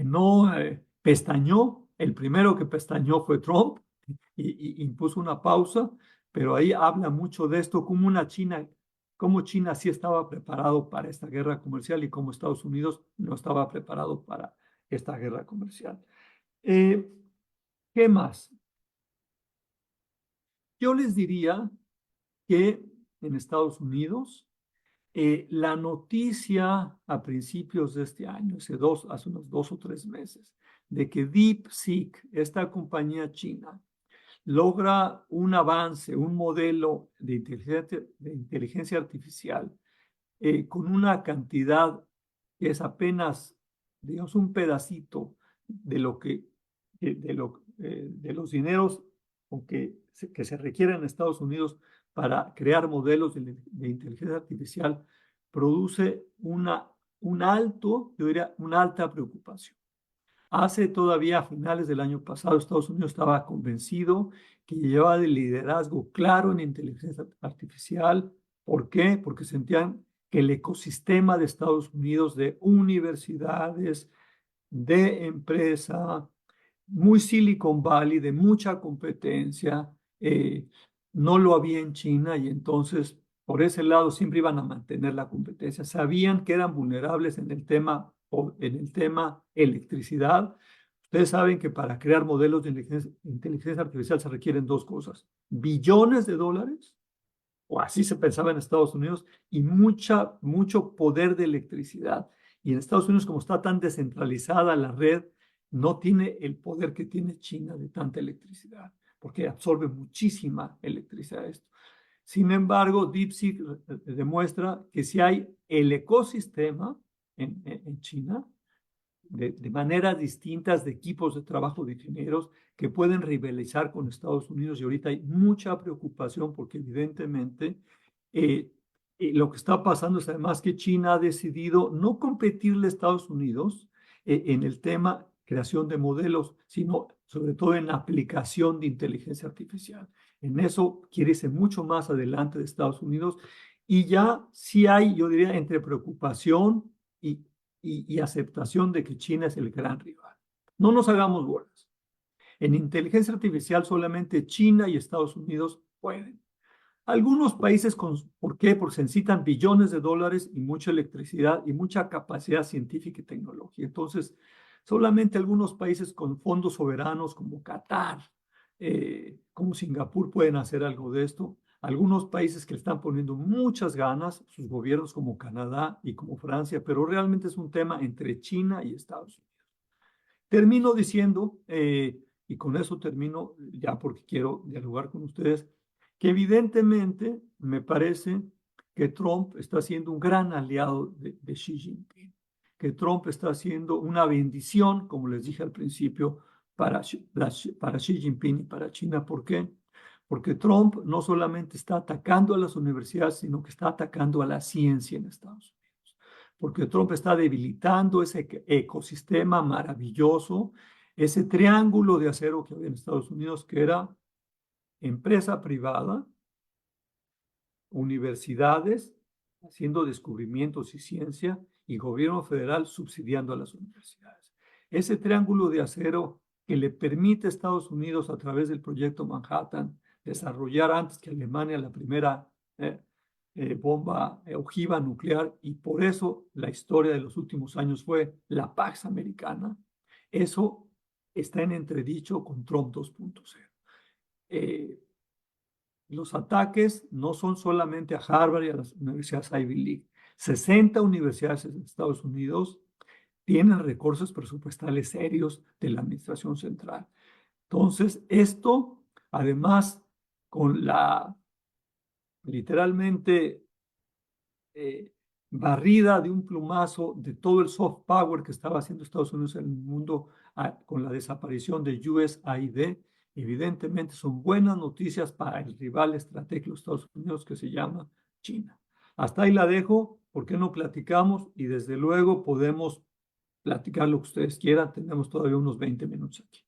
no pestañó. El primero que pestañó fue Trump y impuso una pausa, pero ahí habla mucho de esto, como China sí estaba preparado para esta guerra comercial y como Estados Unidos no estaba preparado para esta guerra comercial. ¿Qué más? Yo les diría que en Estados Unidos la noticia a principios de este año, hace unos 2 o 3 meses, de que DeepSeek, esta compañía china, logra un avance, un modelo de inteligencia artificial con una cantidad que es apenas, digamos, un pedacito de lo de los dineros que se requieren en Estados Unidos para crear modelos de inteligencia artificial, produce yo diría, una alta preocupación. Hace todavía a finales del año pasado, Estados Unidos estaba convencido que llevaba el liderazgo claro en inteligencia artificial. ¿Por qué? Porque sentían que el ecosistema de Estados Unidos de universidades, de empresa, muy Silicon Valley, de mucha competencia, no lo había en China y entonces por ese lado siempre iban a mantener la competencia. Sabían que eran vulnerables en el tema, en el tema electricidad. Ustedes saben que para crear modelos de inteligencia artificial se requieren dos cosas: billones de dólares, o así se pensaba en Estados Unidos, y mucho poder de electricidad. Y en Estados Unidos, como está tan descentralizada la red, no tiene el poder que tiene China de tanta electricidad, porque absorbe muchísima electricidad esto. Sin embargo, DeepSeek demuestra que si hay el ecosistema en China, de maneras distintas de equipos de trabajo de ingenieros que pueden rivalizar con Estados Unidos, y ahorita hay mucha preocupación porque evidentemente lo que está pasando es además que China ha decidido no competirle a Estados Unidos en el tema creación de modelos, sino sobre todo en la aplicación de inteligencia artificial. En eso quiere irse mucho más adelante de Estados Unidos, y ya sí hay, yo diría, entre preocupación y aceptación de que China es el gran rival. No nos hagamos bolas. En inteligencia artificial solamente China y Estados Unidos pueden. Algunos países, ¿por qué? Porque se necesitan billones de dólares y mucha electricidad y mucha capacidad científica y tecnología. Entonces, solamente algunos países con fondos soberanos como Qatar, como Singapur pueden hacer algo de esto. Algunos países que le están poniendo muchas ganas, sus gobiernos como Canadá y como Francia, pero realmente es un tema entre China y Estados Unidos. Termino diciendo, y con eso termino ya porque quiero dialogar con ustedes, que evidentemente me parece que Trump está siendo un gran aliado de Xi Jinping, que Trump está siendo una bendición, como les dije al principio, para Xi Jinping y para China. ¿Por qué? Porque Trump no solamente está atacando a las universidades, sino que está atacando a la ciencia en Estados Unidos. Porque Trump está debilitando ese ecosistema maravilloso, ese triángulo de acero que había en Estados Unidos, que era empresa privada, universidades haciendo descubrimientos y ciencia, y gobierno federal subsidiando a las universidades. Ese triángulo de acero que le permite a Estados Unidos, a través del proyecto Manhattan, desarrollar antes que Alemania la primera bomba ojiva nuclear, y por eso la historia de los últimos años fue la Pax Americana. Eso está en entredicho con Trump 2.0. Los ataques no son solamente a Harvard y a las universidades Ivy League. 60 universidades en Estados Unidos tienen recursos presupuestales serios de la administración central. Entonces, esto, además, con la literalmente barrida de un plumazo de todo el soft power que estaba haciendo Estados Unidos en el mundo con la desaparición de USAID, evidentemente son buenas noticias para el rival estratégico de Estados Unidos, que se llama China. Hasta ahí la dejo. ¿Por qué no platicamos? Y desde luego podemos platicar lo que ustedes quieran. Tenemos todavía unos 20 minutos aquí.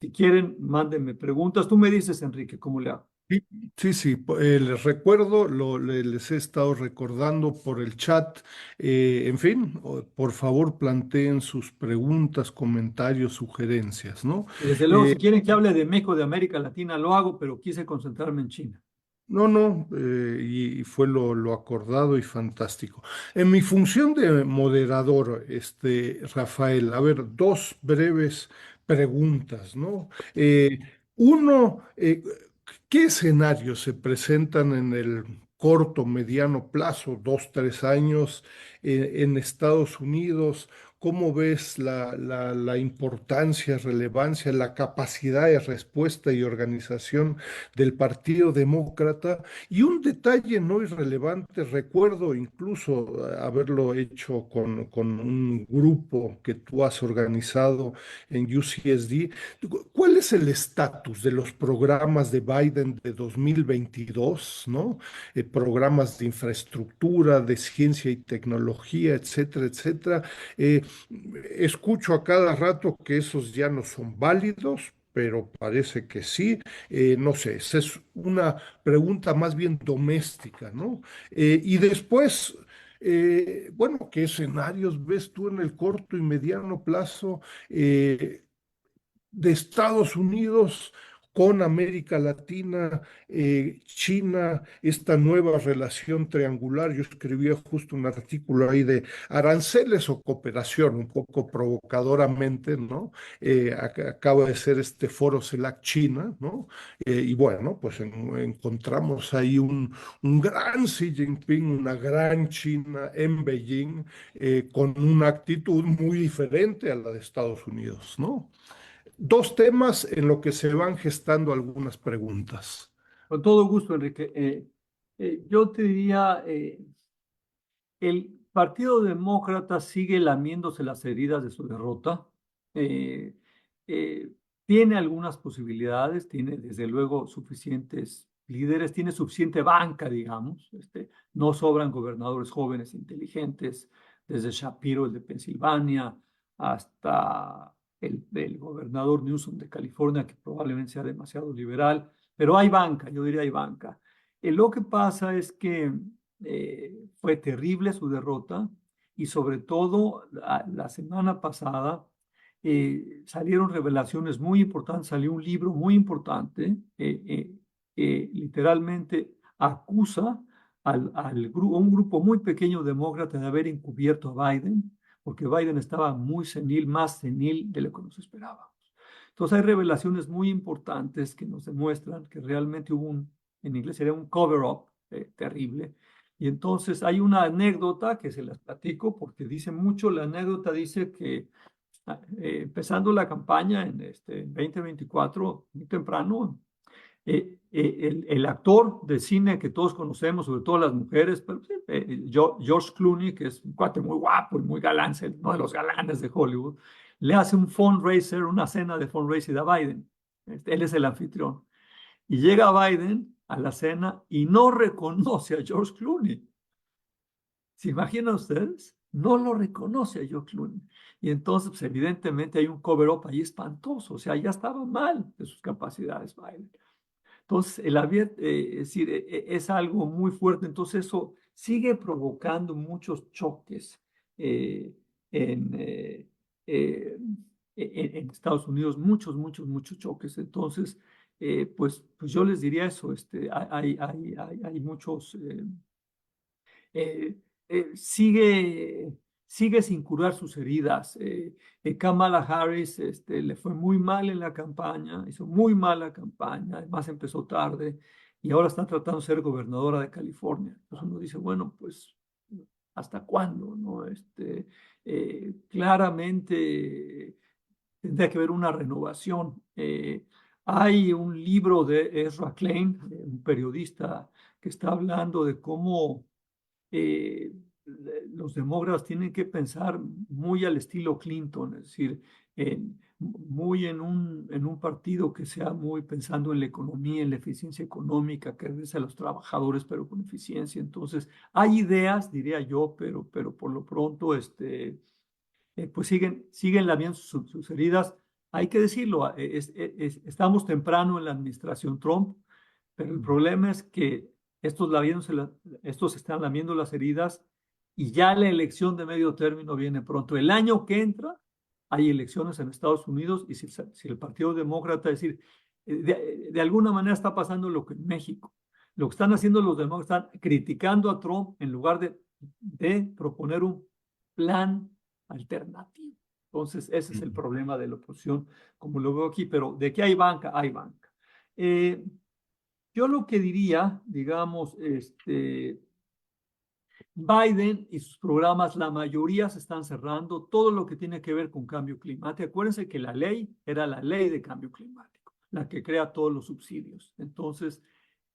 Si quieren, mándenme preguntas. Tú me dices, Enrique, ¿cómo le hago? Sí, sí, sí, les recuerdo, les he estado recordando por el chat. En fin, por favor, planteen sus preguntas, comentarios, sugerencias, ¿no? Y desde luego, si quieren que hable de México, de América Latina, lo hago, pero quise concentrarme en China. No, no, y fue lo acordado y fantástico. En mi función de moderador, Rafael, a ver, dos breves preguntas, ¿no? Uno, ¿qué escenarios se presentan en el corto, mediano plazo, 2, 3 años, en Estados Unidos? ¿Cómo ves la importancia, relevancia, la capacidad de respuesta y organización del Partido Demócrata? Y un detalle no irrelevante, recuerdo incluso haberlo hecho con un grupo que tú has organizado en UCSD. ¿Cuál es el estatus de los programas de Biden de 2022, ¿no? Programas de infraestructura, de ciencia y tecnología, etcétera, etcétera. Escucho a cada rato que esos ya no son válidos, pero parece que sí. No sé, esa es una pregunta más bien doméstica, ¿no? Y después, Bueno, ¿qué escenarios ves tú en el corto y mediano plazo de Estados Unidos con América Latina, China, esta nueva relación triangular? Yo escribía justo un artículo ahí de aranceles o cooperación, un poco provocadoramente, ¿no? Acaba de ser este foro CELAC China, ¿no? Y bueno, pues encontramos ahí un gran Xi Jinping, una gran China en Beijing, con una actitud muy diferente a la de Estados Unidos, ¿no? Dos temas en lo que se van gestando algunas preguntas. Con todo gusto, Enrique. Yo te diría, el Partido Demócrata sigue lamiéndose las heridas de su derrota. Eh, eh, Tiene algunas posibilidades, tiene desde luego suficientes líderes, tiene suficiente banca, digamos. No sobran gobernadores jóvenes inteligentes, desde Shapiro, el de Pensilvania, hasta el gobernador Newsom de California, que probablemente sea demasiado liberal, pero hay banca, yo diría hay banca. Lo que pasa es que fue terrible su derrota y sobre todo la semana pasada salieron revelaciones muy importantes, salió un libro muy importante que literalmente acusa un grupo muy pequeño demócrata de haber encubierto a Biden, porque Biden estaba muy senil, más senil de lo que nos esperábamos. Entonces hay revelaciones muy importantes que nos demuestran que realmente hubo en inglés sería un cover-up terrible. Y entonces hay una anécdota que se las platico porque dice mucho, la anécdota dice que empezando la campaña en 2024, muy temprano, el actor de cine que todos conocemos, sobre todo las mujeres, pero, sí, George Clooney, que es un cuate muy guapo y muy galán, uno de los galanes de Hollywood, le hace un fundraiser, una cena de fundraiser a Biden. Él es el anfitrión. Y llega Biden a la cena y no reconoce a George Clooney. ¿Se imaginan ustedes? No lo reconoce a George Clooney. Y entonces, pues, evidentemente hay un cover-up ahí espantoso. O sea, ya estaba mal de sus capacidades Biden. Entonces, es decir, es algo muy fuerte. Entonces, eso sigue provocando muchos choques eh, en, eh, eh, en Estados Unidos, muchos choques. Entonces, pues yo les diría eso, hay muchos, eh, sigue sin curar sus heridas. Kamala Harris le fue muy mal en la campaña, hizo muy mala campaña, además empezó tarde y ahora está tratando de ser gobernadora de California. Entonces uno dice, bueno, pues, ¿hasta cuándo? ¿No? Claramente tendría que haber una renovación. Hay un libro de Ezra Klein, un periodista, que está hablando de cómo eh, los demócratas tienen que pensar muy al estilo Clinton, es decir, muy en un partido que sea muy pensando en la economía, en la eficiencia económica, que regrese a los trabajadores, pero con eficiencia. Entonces, hay ideas, diría yo, pero por lo pronto, pues siguen lamiendo sus heridas. Hay que decirlo, estamos temprano en la administración Trump, pero el problema es que estos están lamiendo las heridas y ya la elección de medio término viene pronto. El año que entra hay elecciones en Estados Unidos y si el Partido Demócrata, es decir, de alguna manera está pasando lo que en México. Lo que están haciendo los demócratas, están criticando a Trump en lugar de proponer un plan alternativo. Entonces, ese es el problema de la oposición, como lo veo aquí, pero de que hay banca, hay banca. Yo lo que diría, digamos, Biden y sus programas, la mayoría se están cerrando, todo lo que tiene que ver con cambio climático. Acuérdense que la ley era la ley de cambio climático, la que crea todos los subsidios. Entonces,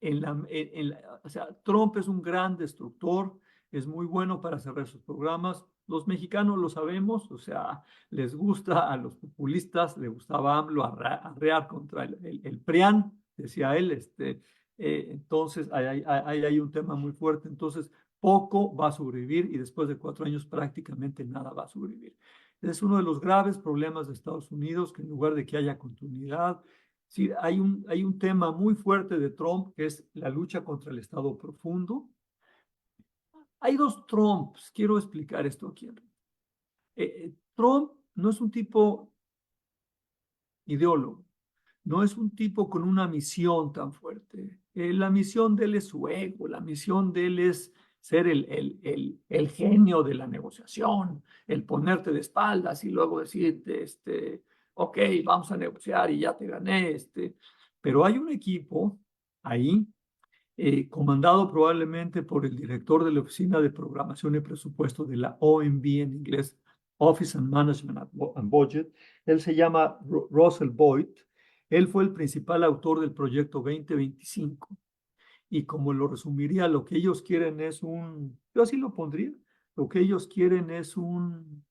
o sea, Trump es un gran destructor, es muy bueno para cerrar sus programas. Los mexicanos lo sabemos, o sea, les gusta a los populistas, le gustaba AMLO arrear contra el PRIAN, decía él, entonces ahí hay un tema muy fuerte. Entonces, poco va a sobrevivir y después de 4 años prácticamente nada va a sobrevivir. Es uno de los graves problemas de Estados Unidos, que en lugar de que haya continuidad, sí, hay un tema muy fuerte de Trump, que es la lucha contra el Estado profundo. hay dos Trumps. Quiero explicar esto aquí. Trump no es un tipo ideólogo, no es un tipo con una misión tan fuerte. La misión de él es su ego, la misión de él es ser el genio de la negociación, el ponerte de espaldas y luego decirte, ok, vamos a negociar y ya te gané. Pero hay un equipo ahí, comandado probablemente por el director de la Oficina de Programación y Presupuesto de la OMB en inglés, Office and Management and Budget. Él se llama Russell Boyd. Él fue el principal autor del proyecto 2025. Y como lo resumiría, lo que ellos quieren es yo así lo pondría, lo que ellos quieren es un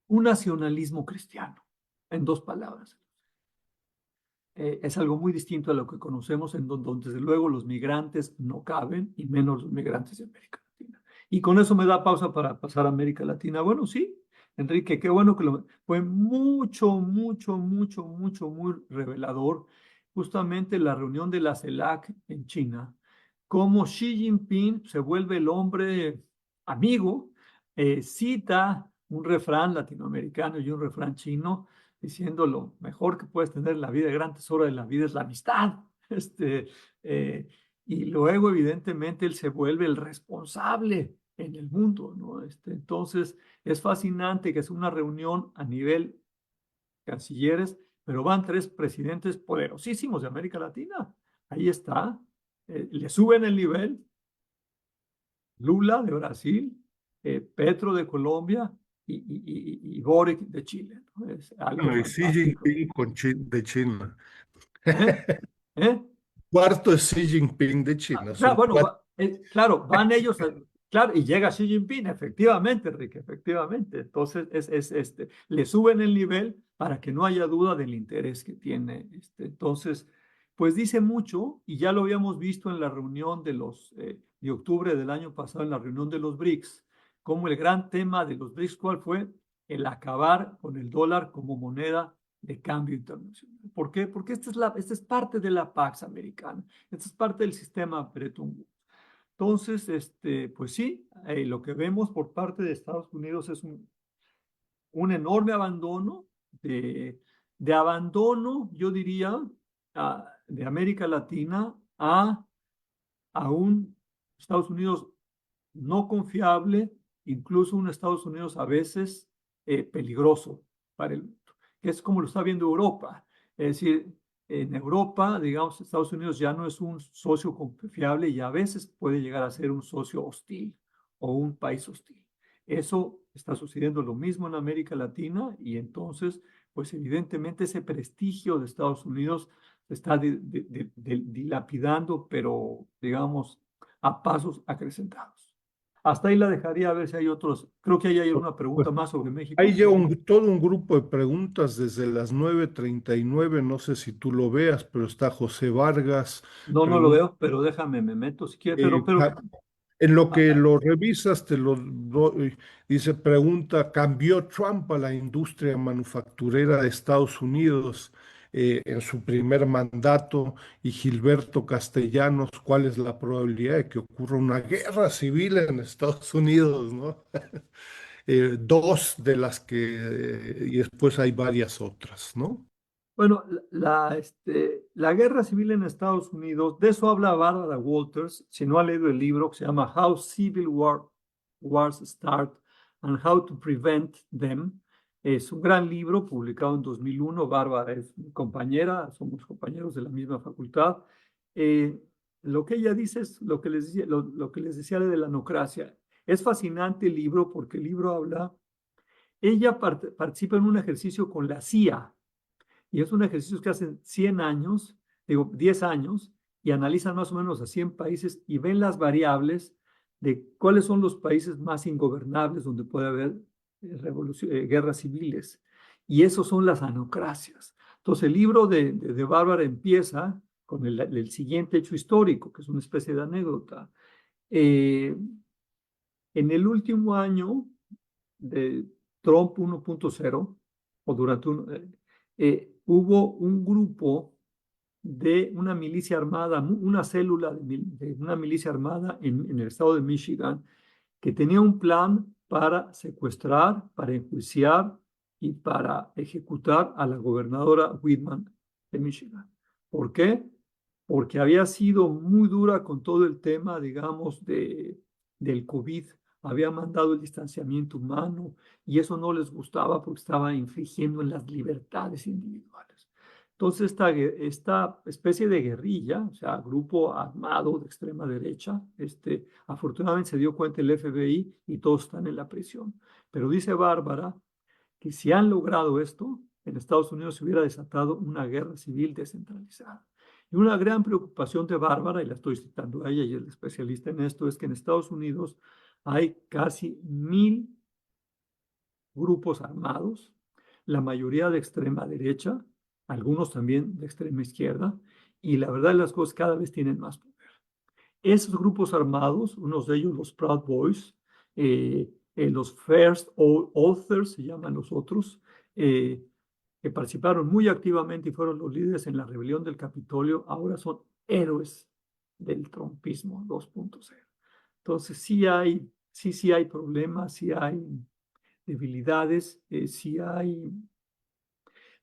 nacionalismo cristiano, en dos palabras. Es algo muy distinto a lo que conocemos, en donde desde luego los migrantes no caben, y menos los migrantes de América Latina. Y con eso me da pausa para pasar a América Latina. Bueno, sí, Enrique, qué bueno que fue mucho, mucho, mucho, mucho, muy revelador justamente la reunión de la CELAC en China, cómo Xi Jinping se vuelve el hombre amigo, cita un refrán latinoamericano y un refrán chino, diciendo lo mejor que puedes tener en la vida, el gran tesoro de la vida es la amistad. Este, eh, y luego, evidentemente, él se vuelve el responsable en el mundo, ¿no? Entonces, es fascinante que es una reunión a nivel cancilleres, pero van tres presidentes poderosísimos de América Latina. Ahí está. Le suben el nivel. Lula de Brasil, Petro de Colombia y Boric de Chile, ¿no? Es algo Bueno, y Xi fantástico. Jinping de China. ¿Eh? ¿Eh? Cuarto es Xi Jinping de China. Claro, Son bueno, cuatro. claro, van ellos, claro, y llega Xi Jinping, efectivamente, Enrique, efectivamente. Entonces, le suben el nivel para que no haya duda del interés que tiene. Entonces, pues dice mucho, y ya lo habíamos visto en la reunión de octubre del año pasado, en la reunión de los BRICS, como el gran tema de los BRICS, ¿cuál fue? El acabar con el dólar como moneda de cambio internacional. ¿Por qué? Porque esta es parte de la Pax americana. Esta es parte del sistema Bretton Woods. Entonces, pues sí, lo que vemos por parte de Estados Unidos es un enorme abandono de abandono, yo diría, de América Latina a un Estados Unidos no confiable, incluso un Estados Unidos a veces peligroso para el mundo, que es como lo está viendo Europa. Es decir, en Europa, digamos, Estados Unidos ya no es un socio confiable y a veces puede llegar a ser un socio hostil o un país hostil. Eso está sucediendo lo mismo en América Latina y entonces, pues evidentemente ese prestigio de Estados Unidos se está dilapidando, pero digamos, a pasos acrecentados. Hasta ahí la dejaría a ver si hay otros. Creo que ahí hay una Pues pregunta más sobre hay México. ya todo un grupo de preguntas desde las 9:39. No sé si tú lo veas, pero está José Vargas. No, no lo veo, pero déjame, me meto si quieres. Eh, Pero, ca- en lo ah, que ah, lo revisas, te lo doy. Dice, pregunta, ¿cambió Trump a la industria manufacturera de Estados Unidos en su primer mandato? Y Gilberto Castellanos, ¿cuál es la probabilidad de que ocurra una guerra civil en Estados Unidos, ¿no? Dos de las que, y después hay varias otras, ¿no? bueno, la guerra civil en Estados Unidos, de eso habla Barbara Walters. Si no ha leído el libro, que se llama How Civil Wars Start and How to Prevent Them. Es un gran libro publicado en 2001. Bárbara es mi compañera, somos compañeros de la misma facultad. Eh, lo que ella dice es lo que les decía de la anocracia. Es fascinante el libro porque el libro habla, ella participa en un ejercicio con la CIA y es un ejercicio que hacen 100 años, digo 10 años, y analizan más o menos a 100 países y ven las variables de cuáles son los países más ingobernables donde puede haber guerras civiles. Y esos son las anocracias. Entonces el libro de Bárbara empieza con el siguiente hecho histórico, que es una especie de anécdota. Eh, en el último año de Trump 1.0, o durante hubo un grupo de una milicia armada, una célula de una milicia armada en el estado de Michigan, que tenía un plan para secuestrar, para enjuiciar y para ejecutar a la gobernadora Whitman de Michigan. ¿Por qué? Porque había sido muy dura con todo el tema, digamos, del COVID. Había mandado el distanciamiento humano y eso no les gustaba porque estaba infringiendo en las libertades individuales. Entonces, esta especie de guerrilla, o sea, grupo armado de extrema derecha, afortunadamente se dio cuenta el FBI y todos están en la prisión. Pero dice Bárbara que si han logrado esto, en Estados Unidos se hubiera desatado una guerra civil descentralizada. Y una gran preocupación de Bárbara, y la estoy citando a ella y el especialista en esto, es que en Estados Unidos hay casi 1,000 grupos armados, la mayoría de extrema derecha, algunos también de extrema izquierda, y la verdad de las cosas cada vez tienen más poder. Esos grupos armados, unos de ellos los Proud Boys, los First Authors, se llaman los otros, que participaron muy activamente y fueron los líderes en la rebelión del Capitolio, ahora son héroes del trumpismo 2.0. Entonces sí hay problemas, sí hay debilidades, sí hay.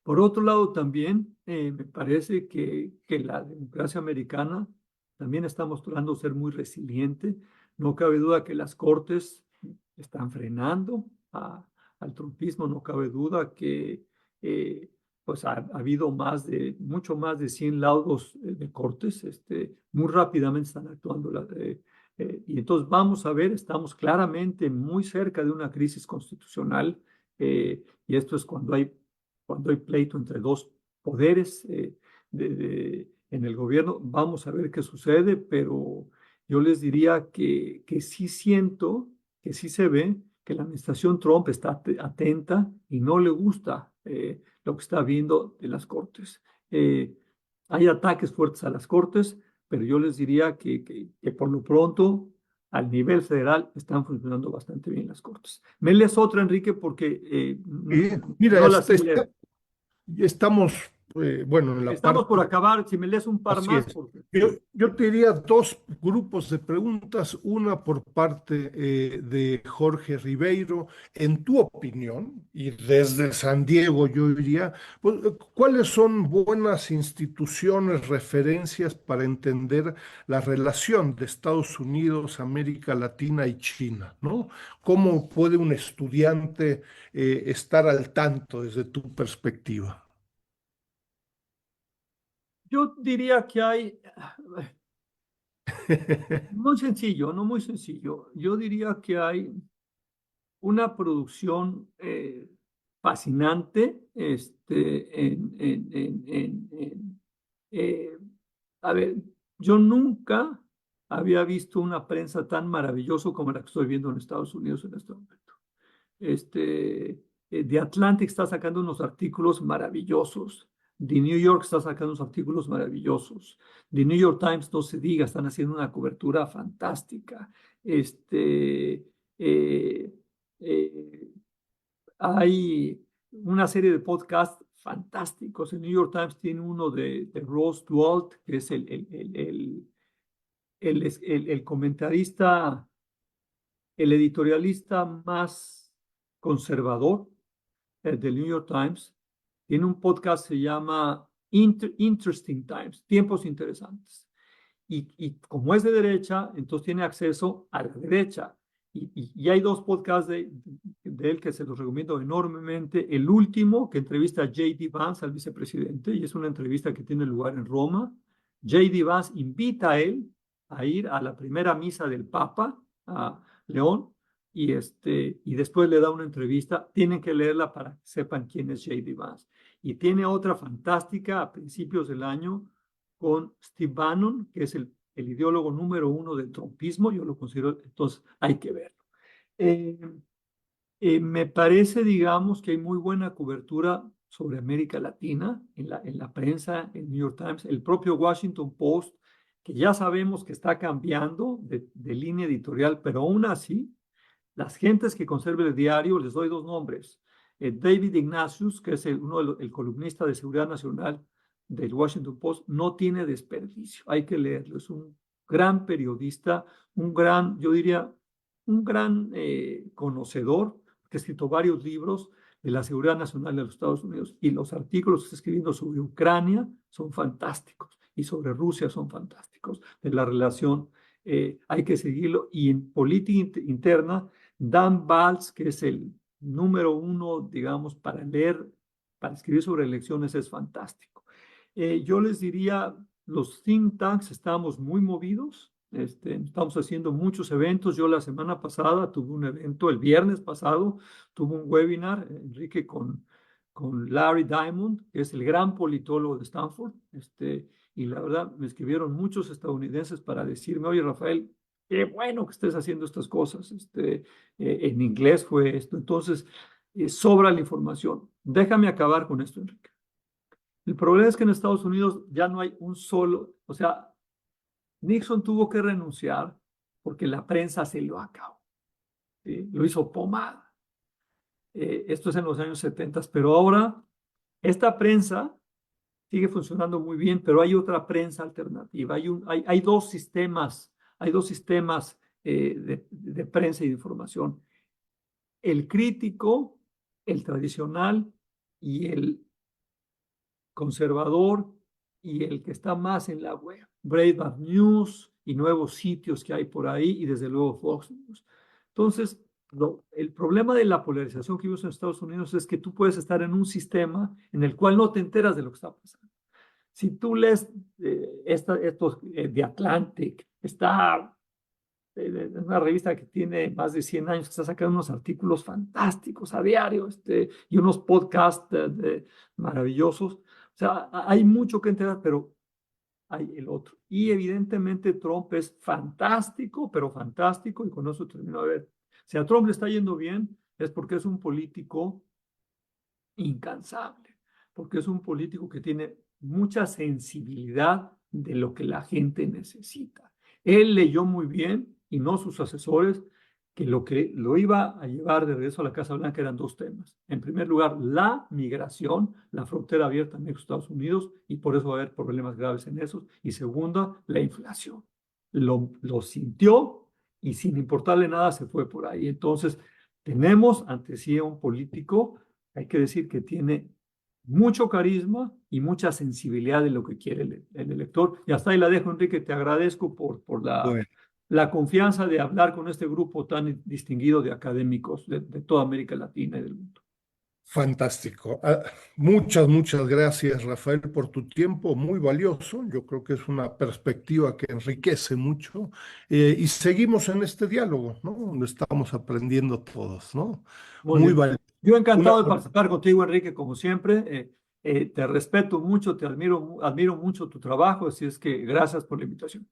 Por otro lado, también me parece que la democracia americana también está mostrando ser muy resiliente. No cabe duda que las cortes están frenando al trumpismo, no cabe duda que pues ha habido mucho más de 100 laudos de cortes, muy rápidamente están actuando. Y entonces vamos a ver, estamos claramente muy cerca de una crisis constitucional, y esto es cuando hay pleito entre dos poderes en el gobierno. Vamos a ver qué sucede, pero yo les diría que sí siento, que sí se ve que la administración Trump está atenta y no le gusta lo que está viendo de las cortes. Hay ataques fuertes a las cortes, pero yo les diría que por lo pronto al nivel federal están funcionando bastante bien las cortes. Me lees otra, Enrique, porque Y mira, no la sé leer. estamos, bueno, en la Estamos por parte. acabar. Si me lees un par Así más, es. porque Yo te diría dos grupos de preguntas, una por parte de Jorge Ribeiro. En tu opinión, y desde San Diego yo diría, pues, ¿cuáles son buenas instituciones, referencias para entender la relación de Estados Unidos, América Latina y China, ¿no? ¿Cómo puede un estudiante estar al tanto desde tu perspectiva? yo diría que hay, muy sencillo, no muy sencillo. Yo diría que hay una producción fascinante, eh, a ver, yo nunca había visto una prensa tan maravillosa como la que estoy viendo en Estados Unidos en este momento. The Atlantic está sacando unos artículos maravillosos. The New York está sacando unos artículos maravillosos. The New York Times, no se diga, están haciendo una cobertura fantástica. Eh, eh, Hay una serie de podcasts fantásticos. El New York Times tiene uno de Ross Dwalt, que es el comentarista, el editorialista más conservador del New York Times. Tiene un podcast que se llama Interesting Times, Tiempos Interesantes. Y como es de derecha, entonces tiene acceso a la derecha. Y hay dos podcasts de él que se los recomiendo enormemente. El último, que entrevista a J.D. Vance, al vicepresidente, y es una entrevista que tiene lugar en Roma. J.D. Vance invita a él a ir a la primera misa del Papa, a León, y después le da una entrevista. Tienen que leerla para que sepan quién es J.D. Vance. Y tiene otra fantástica a principios del año con Steve Bannon, que es el ideólogo número uno del trumpismo. Yo lo considero, entonces hay que verlo. Eh, Me parece, digamos, que hay muy buena cobertura sobre América Latina en la prensa, en New York Times, el propio Washington Post, que ya sabemos que está cambiando de línea editorial, pero aún así, las gentes que conservan el diario, les doy dos nombres. David Ignatius, que es el columnista de Seguridad Nacional del Washington Post no tiene desperdicio. Hay que leerlo. Es un gran periodista, un gran, yo diría, un gran conocedor, que ha escrito varios libros de la seguridad nacional de los Estados Unidos, y los artículos que está escribiendo sobre Ucrania son fantásticos y sobre Rusia son fantásticos, de la relación. Hay que seguirlo. Y en política interna, Dan Balz, que es el número uno, digamos, para leer, para escribir sobre elecciones, es fantástico. Yo les diría, los think tanks estamos muy movidos. Estamos haciendo muchos eventos. Yo la semana pasada tuve un evento, el viernes pasado tuve un webinar, Enrique, con Larry Diamond, que es el gran politólogo de Stanford. Y la verdad, me escribieron muchos estadounidenses para decirme, oye, Rafael, qué bueno que estés haciendo estas cosas. En inglés fue esto. Entonces, sobra la información. Déjame acabar con esto, Enrique. El problema es que en Estados Unidos ya no hay un solo, o sea, Nixon tuvo que renunciar porque la prensa se lo acabó, ¿sí? Lo hizo pomada. Esto es en los años 70, pero ahora esta prensa sigue funcionando muy bien, pero hay otra prensa alternativa. Hay hay dos sistemas de prensa y de información. El crítico, el tradicional y el conservador, y el que está más en la web, Breitbart News y nuevos sitios que hay por ahí, y desde luego Fox News. Entonces, el problema de la polarización que vimos en Estados Unidos es que tú puedes estar en un sistema en el cual no te enteras de lo que está pasando. Si tú lees estos de Atlantic, está una revista que tiene más de 100 años, que está sacando unos artículos fantásticos a diario, y unos podcasts maravillosos. O sea, hay mucho que enterar, pero hay el otro. Y evidentemente Trump es fantástico, pero fantástico, y con eso termino. A ver, si a Trump le está yendo bien, es porque es un político incansable, porque es un político que tiene mucha sensibilidad de lo que la gente necesita. Él leyó muy bien, y no sus asesores, que lo iba a llevar de regreso a la Casa Blanca eran dos temas. En primer lugar, la migración, la frontera abierta en Estados Unidos, y por eso va a haber problemas graves en eso. Y segunda, la inflación. Lo sintió, y sin importarle nada se fue por ahí. Entonces, tenemos ante sí a un político, hay que decir, que tiene mucho carisma y mucha sensibilidad de lo que quiere el elector. Y hasta ahí la dejo, Enrique. Te agradezco por Bueno, la confianza de hablar con este grupo tan distinguido de académicos de toda América Latina y del mundo. fantástico. Muchas gracias, Rafael, por tu tiempo, muy valioso. Yo creo que es una perspectiva que enriquece mucho. Y seguimos en este diálogo, ¿no? Donde estamos aprendiendo todos, ¿no? Muy Muy bien. valioso. Yo Una- encantado de participar contigo, Enrique, como siempre. Te respeto mucho, te admiro mucho tu trabajo, así es que gracias por la invitación.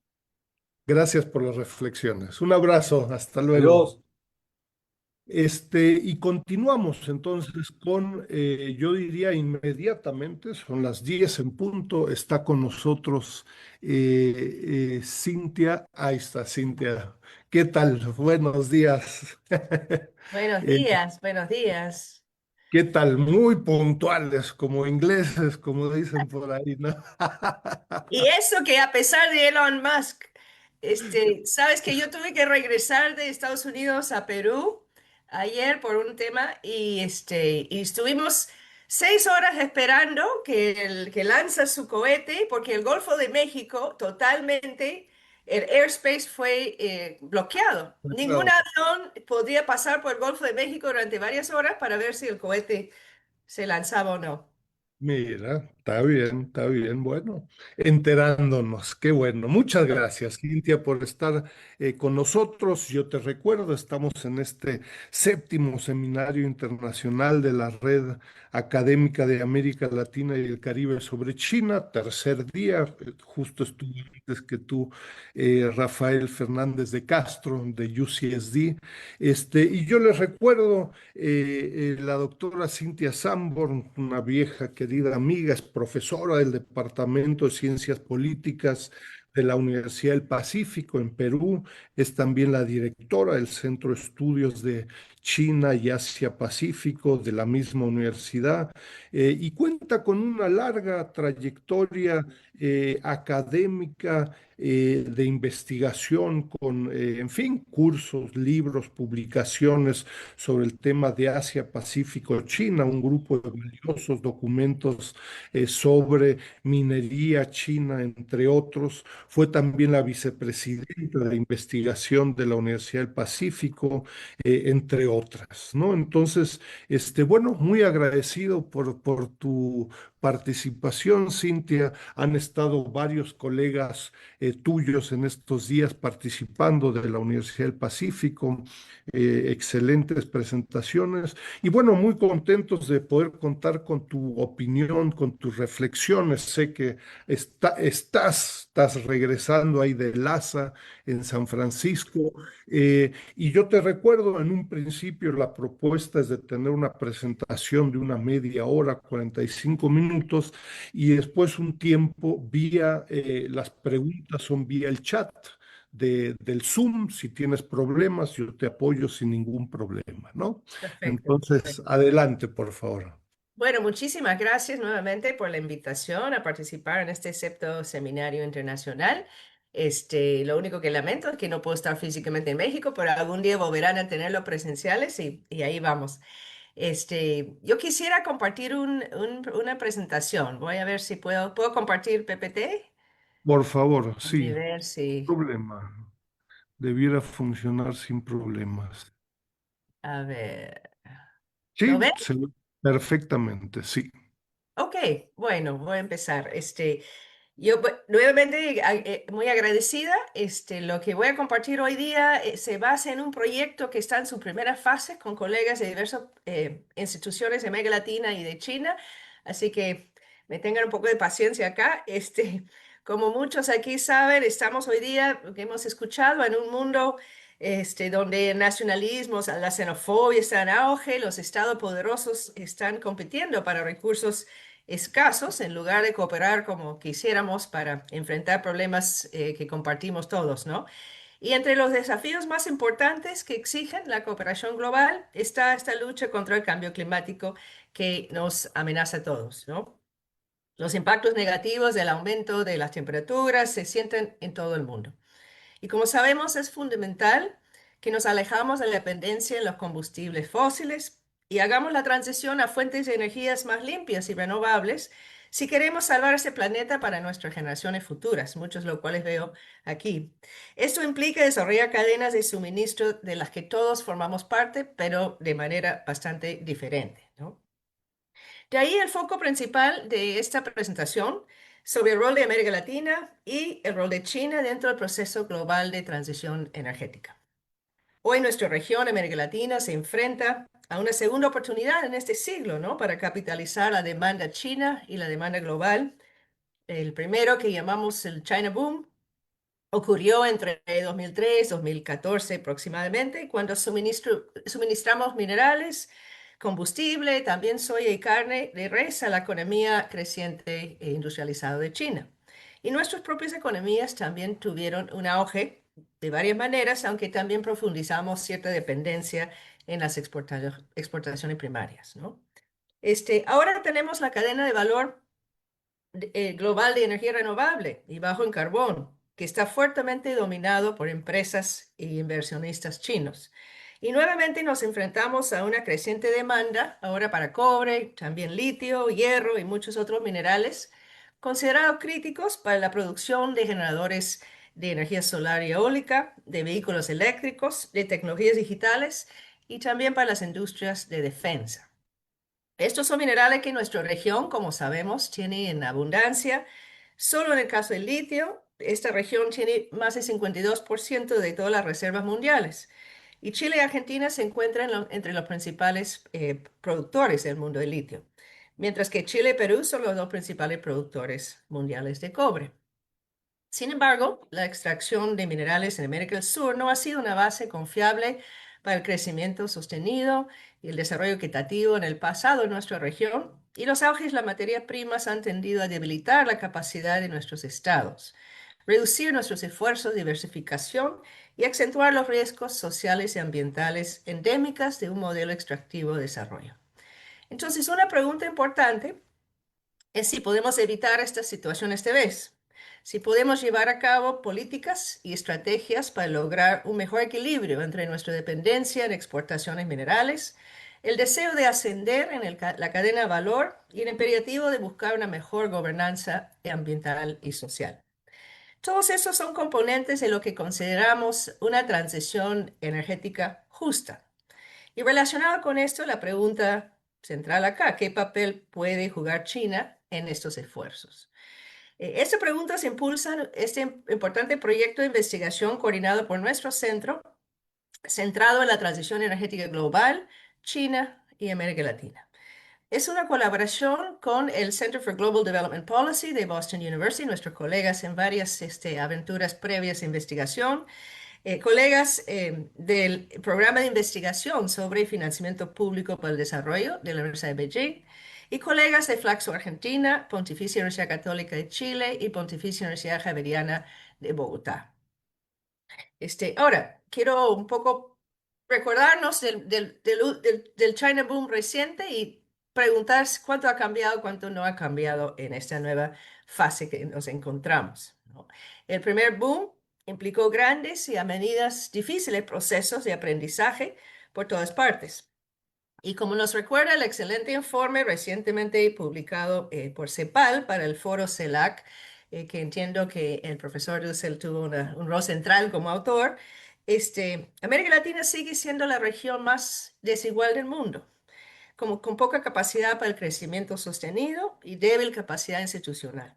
Gracias por las reflexiones. Un abrazo, hasta luego. Adiós. Y continuamos entonces con, yo diría inmediatamente, son las 10 en punto, está con nosotros Cintia. Ahí está, Cintia. ¿Qué tal? Buenos días. Buenos Eh, días, buenos días. ¿Qué tal? Muy puntuales, como ingleses, como dicen por ahí, ¿no? Y eso que a pesar de Elon Musk, sabes que yo tuve que regresar de Estados Unidos a Perú ayer por un tema y estuvimos 6 horas esperando que lanza su cohete porque el Golfo de México totalmente, el airspace fue bloqueado. Ningún Claro. avión podía pasar por el Golfo de México durante varias horas para ver si el cohete se lanzaba o no. Mira, está bien, bueno, enterándonos, qué bueno. Muchas gracias, Cintia, por estar con nosotros. Yo te recuerdo, estamos en este séptimo seminario internacional de la Red Académica de América Latina y el Caribe sobre China, tercer día, justo estuve antes que tú, Rafael Fernández de Castro, de UCSD. Y yo les recuerdo la doctora Cynthia Sanborn, una vieja querida amiga, es profesora del Departamento de Ciencias Políticas de la Universidad del Pacífico en Perú, es también la directora del Centro de Estudios de China y Asia Pacífico de la misma universidad, y cuenta con una larga trayectoria académica, de investigación, con, en fin, cursos, libros, publicaciones sobre el tema de Asia Pacífico China, un grupo de valiosos documentos sobre minería china, entre otros. Fue también la vicepresidenta de investigación de la Universidad del Pacífico, entre otras, ¿no? Entonces, bueno, muy agradecido por tu participación, Cintia. Han estado varios colegas tuyos en estos días participando de la Universidad del Pacífico, excelentes presentaciones y bueno, muy contentos de poder contar con tu opinión, con tus reflexiones. Sé que estás regresando ahí de LASA en San Francisco, y yo te recuerdo, en un principio la propuesta es de tener una presentación de una media hora, 45 minutos, y después un tiempo vía, las preguntas son vía el chat del Zoom. Si tienes problemas, yo te apoyo sin ningún problema, ¿no? Perfecto, Entonces, perfecto. adelante, por favor. Bueno, muchísimas gracias nuevamente por la invitación a participar en este sexto seminario internacional. Lo único que lamento es que no puedo estar físicamente en México, pero algún día volverán a tenerlo presenciales y ahí vamos. Yo quisiera compartir una presentación. Voy a ver si puedo compartir PPT. Por favor, Déjame sí, ver si, problema. Debiera funcionar sin problemas. a ver, ¿lo Sí, ven? se ve perfectamente, sí. Ok, bueno, voy a empezar. Yo nuevamente muy agradecida. Lo que voy a compartir hoy día se basa en un proyecto que está en su primera fase con colegas de diversas instituciones de América Latina y de China. Así que me tengan un poco de paciencia acá. Como muchos aquí saben, estamos hoy día, lo que hemos escuchado, en un mundo donde nacionalismos, la xenofobia está en auge, los estados poderosos están compitiendo para recursos escasos en lugar de cooperar como quisiéramos para enfrentar problemas que compartimos todos, ¿no? Y entre los desafíos más importantes que exigen la cooperación global está esta lucha contra el cambio climático que nos amenaza a todos, ¿no? Los impactos negativos del aumento de las temperaturas se sienten en todo el mundo. Y como sabemos, es fundamental que nos alejamos de la dependencia en los combustibles fósiles y hagamos la transición a fuentes de energías más limpias y renovables si queremos salvar ese planeta para nuestras generaciones futuras, muchos de los cuales veo aquí. Esto implica desarrollar cadenas de suministro de las que todos formamos parte, pero de manera bastante diferente, ¿no? De ahí el foco principal de esta presentación sobre el rol de América Latina y el rol de China dentro del proceso global de transición energética. Hoy nuestra región, América Latina, se enfrenta a una segunda oportunidad en este siglo, ¿no? Para capitalizar la demanda china y la demanda global. El primero, que llamamos el China Boom, ocurrió entre 2003 y 2014 aproximadamente, cuando suministramos minerales, combustible, también soya y carne de res a la economía creciente e industrializada de China. Y nuestras propias economías también tuvieron un auge de varias maneras, aunque también profundizamos cierta dependencia en las exportaciones primarias, ¿no? Ahora tenemos la cadena de valor global de energía renovable y bajo en carbón, que está fuertemente dominado por empresas e inversionistas chinos. Y nuevamente nos enfrentamos a una creciente demanda ahora para cobre, también litio, hierro y muchos otros minerales considerados críticos para la producción de generadores de energía solar y eólica, de vehículos eléctricos, de tecnologías digitales y también para las industrias de defensa. Estos son minerales que nuestra región, como sabemos, tiene en abundancia. Solo en el caso del litio, esta región tiene más del 52% de todas las reservas mundiales. Y Chile y Argentina se encuentran entre los principales productores del mundo de litio, mientras que Chile y Perú son los dos principales productores mundiales de cobre. Sin embargo, la extracción de minerales en América del Sur no ha sido una base confiable para el crecimiento sostenido y el desarrollo equitativo en el pasado en nuestra región, y los auges de las materias primas han tendido a debilitar la capacidad de nuestros estados. reducir nuestros esfuerzos de diversificación y acentuar los riesgos sociales y ambientales endémicas de un modelo extractivo de desarrollo. Entonces, una pregunta importante es si podemos evitar esta situación esta vez, si podemos llevar a cabo políticas y estrategias para lograr un mejor equilibrio entre nuestra dependencia en exportaciones minerales, el deseo de ascender en la cadena de valor y el imperativo de buscar una mejor gobernanza ambiental y social. Todos esos son componentes de lo que consideramos una transición energética justa. Y relacionado con esto, la pregunta central acá, ¿qué papel puede jugar China en estos esfuerzos? Esta pregunta se impulsa en este importante proyecto de investigación coordinado por nuestro centro, centrado en la transición energética global, China y América Latina. Es una colaboración con el Center for Global Development Policy de Boston University, nuestros colegas en varias aventuras previas de investigación, colegas del programa de investigación sobre financiamiento público para el desarrollo de la Universidad de Beijing y colegas de Flaxo Argentina, Pontificia Universidad Católica de Chile y Pontificia Universidad Javeriana de Bogotá. Ahora, quiero un poco recordarnos del China Boom reciente y preguntar cuánto ha cambiado, cuánto no ha cambiado en esta nueva fase que nos encontramos, ¿no? El primer boom implicó grandes y a medidas difíciles procesos de aprendizaje por todas partes. Y como nos recuerda el excelente informe recientemente publicado por CEPAL para el foro CELAC, que entiendo que el profesor Dussel tuvo un rol central como autor, América Latina sigue siendo la región más desigual del mundo, con poca capacidad para el crecimiento sostenido y débil capacidad institucional,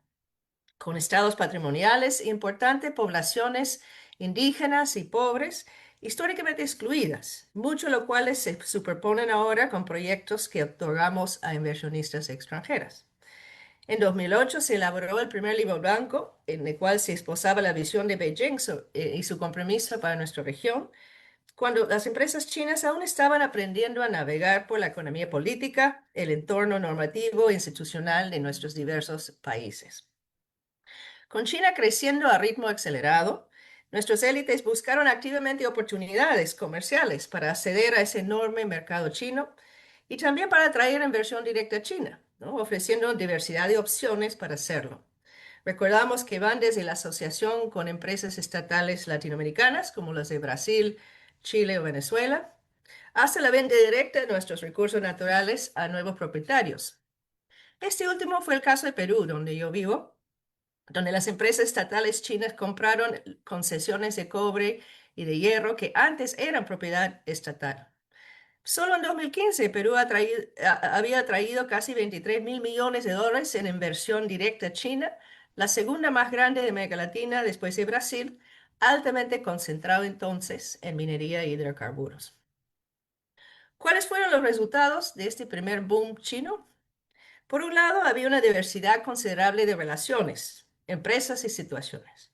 con estados patrimoniales e importantes poblaciones indígenas y pobres, históricamente excluidas, muchos de los cuales se superponen ahora con proyectos que otorgamos a inversionistas extranjeras. En 2008 se elaboró el primer libro blanco en el cual se esbozaba la visión de Beijing y su compromiso para nuestra región, cuando las empresas chinas aún estaban aprendiendo a navegar por la economía política, el entorno normativo e institucional de nuestros diversos países. Con China creciendo a ritmo acelerado, nuestras élites buscaron activamente oportunidades comerciales para acceder a ese enorme mercado chino y también para atraer inversión directa a China, ¿no? Ofreciendo diversidad de opciones para hacerlo. Recordamos que van desde la asociación con empresas estatales latinoamericanas, como las de Brasil, Chile o Venezuela, hasta la venta directa de nuestros recursos naturales a nuevos propietarios. Este último fue el caso de Perú, donde yo vivo, donde las empresas estatales chinas compraron concesiones de cobre y de hierro que antes eran propiedad estatal. Solo en 2015, Perú había traído casi 23 mil millones de dólares en inversión directa a China, la segunda más grande de América Latina después de Brasil, altamente concentrado entonces en minería y hidrocarburos. ¿Cuáles fueron los resultados de este primer boom chino? Por un lado, había una diversidad considerable de relaciones, empresas y situaciones.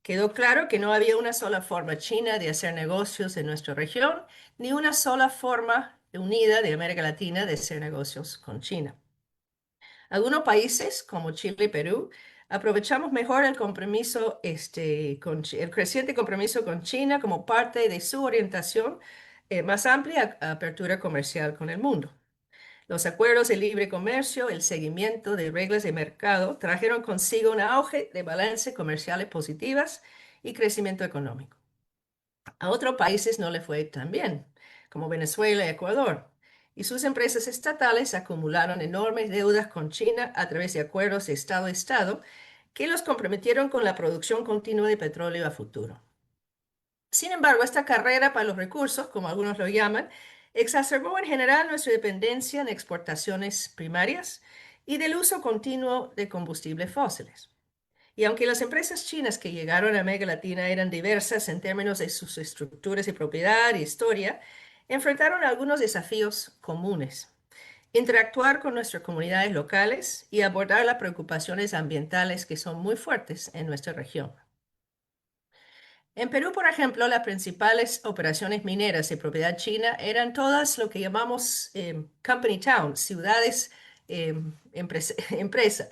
Quedó claro que no había una sola forma china de hacer negocios en nuestra región, ni una sola forma unida de América Latina de hacer negocios con China. Algunos países, como Chile y Perú, aprovechamos mejor el compromiso, el creciente compromiso con China como parte de su orientación más amplia apertura comercial con el mundo. Los acuerdos de libre comercio, el seguimiento de reglas de mercado trajeron consigo un auge de balances comerciales positivas y crecimiento económico. A otros países no le fue tan bien, como Venezuela y Ecuador, y sus empresas estatales acumularon enormes deudas con China a través de acuerdos de Estado a Estado que los comprometieron con la producción continua de petróleo a futuro. Sin embargo, esta carrera para los recursos, como algunos lo llaman, exacerbó en general nuestra dependencia en exportaciones primarias y del uso continuo de combustibles fósiles. Y aunque las empresas chinas que llegaron a América Latina eran diversas en términos de sus estructuras y propiedad y historia, enfrentaron algunos desafíos comunes. Interactuar con nuestras comunidades locales y abordar las preocupaciones ambientales que son muy fuertes en nuestra región. En Perú, por ejemplo, las principales operaciones mineras de propiedad china eran todas lo que llamamos company towns, ciudades empresa.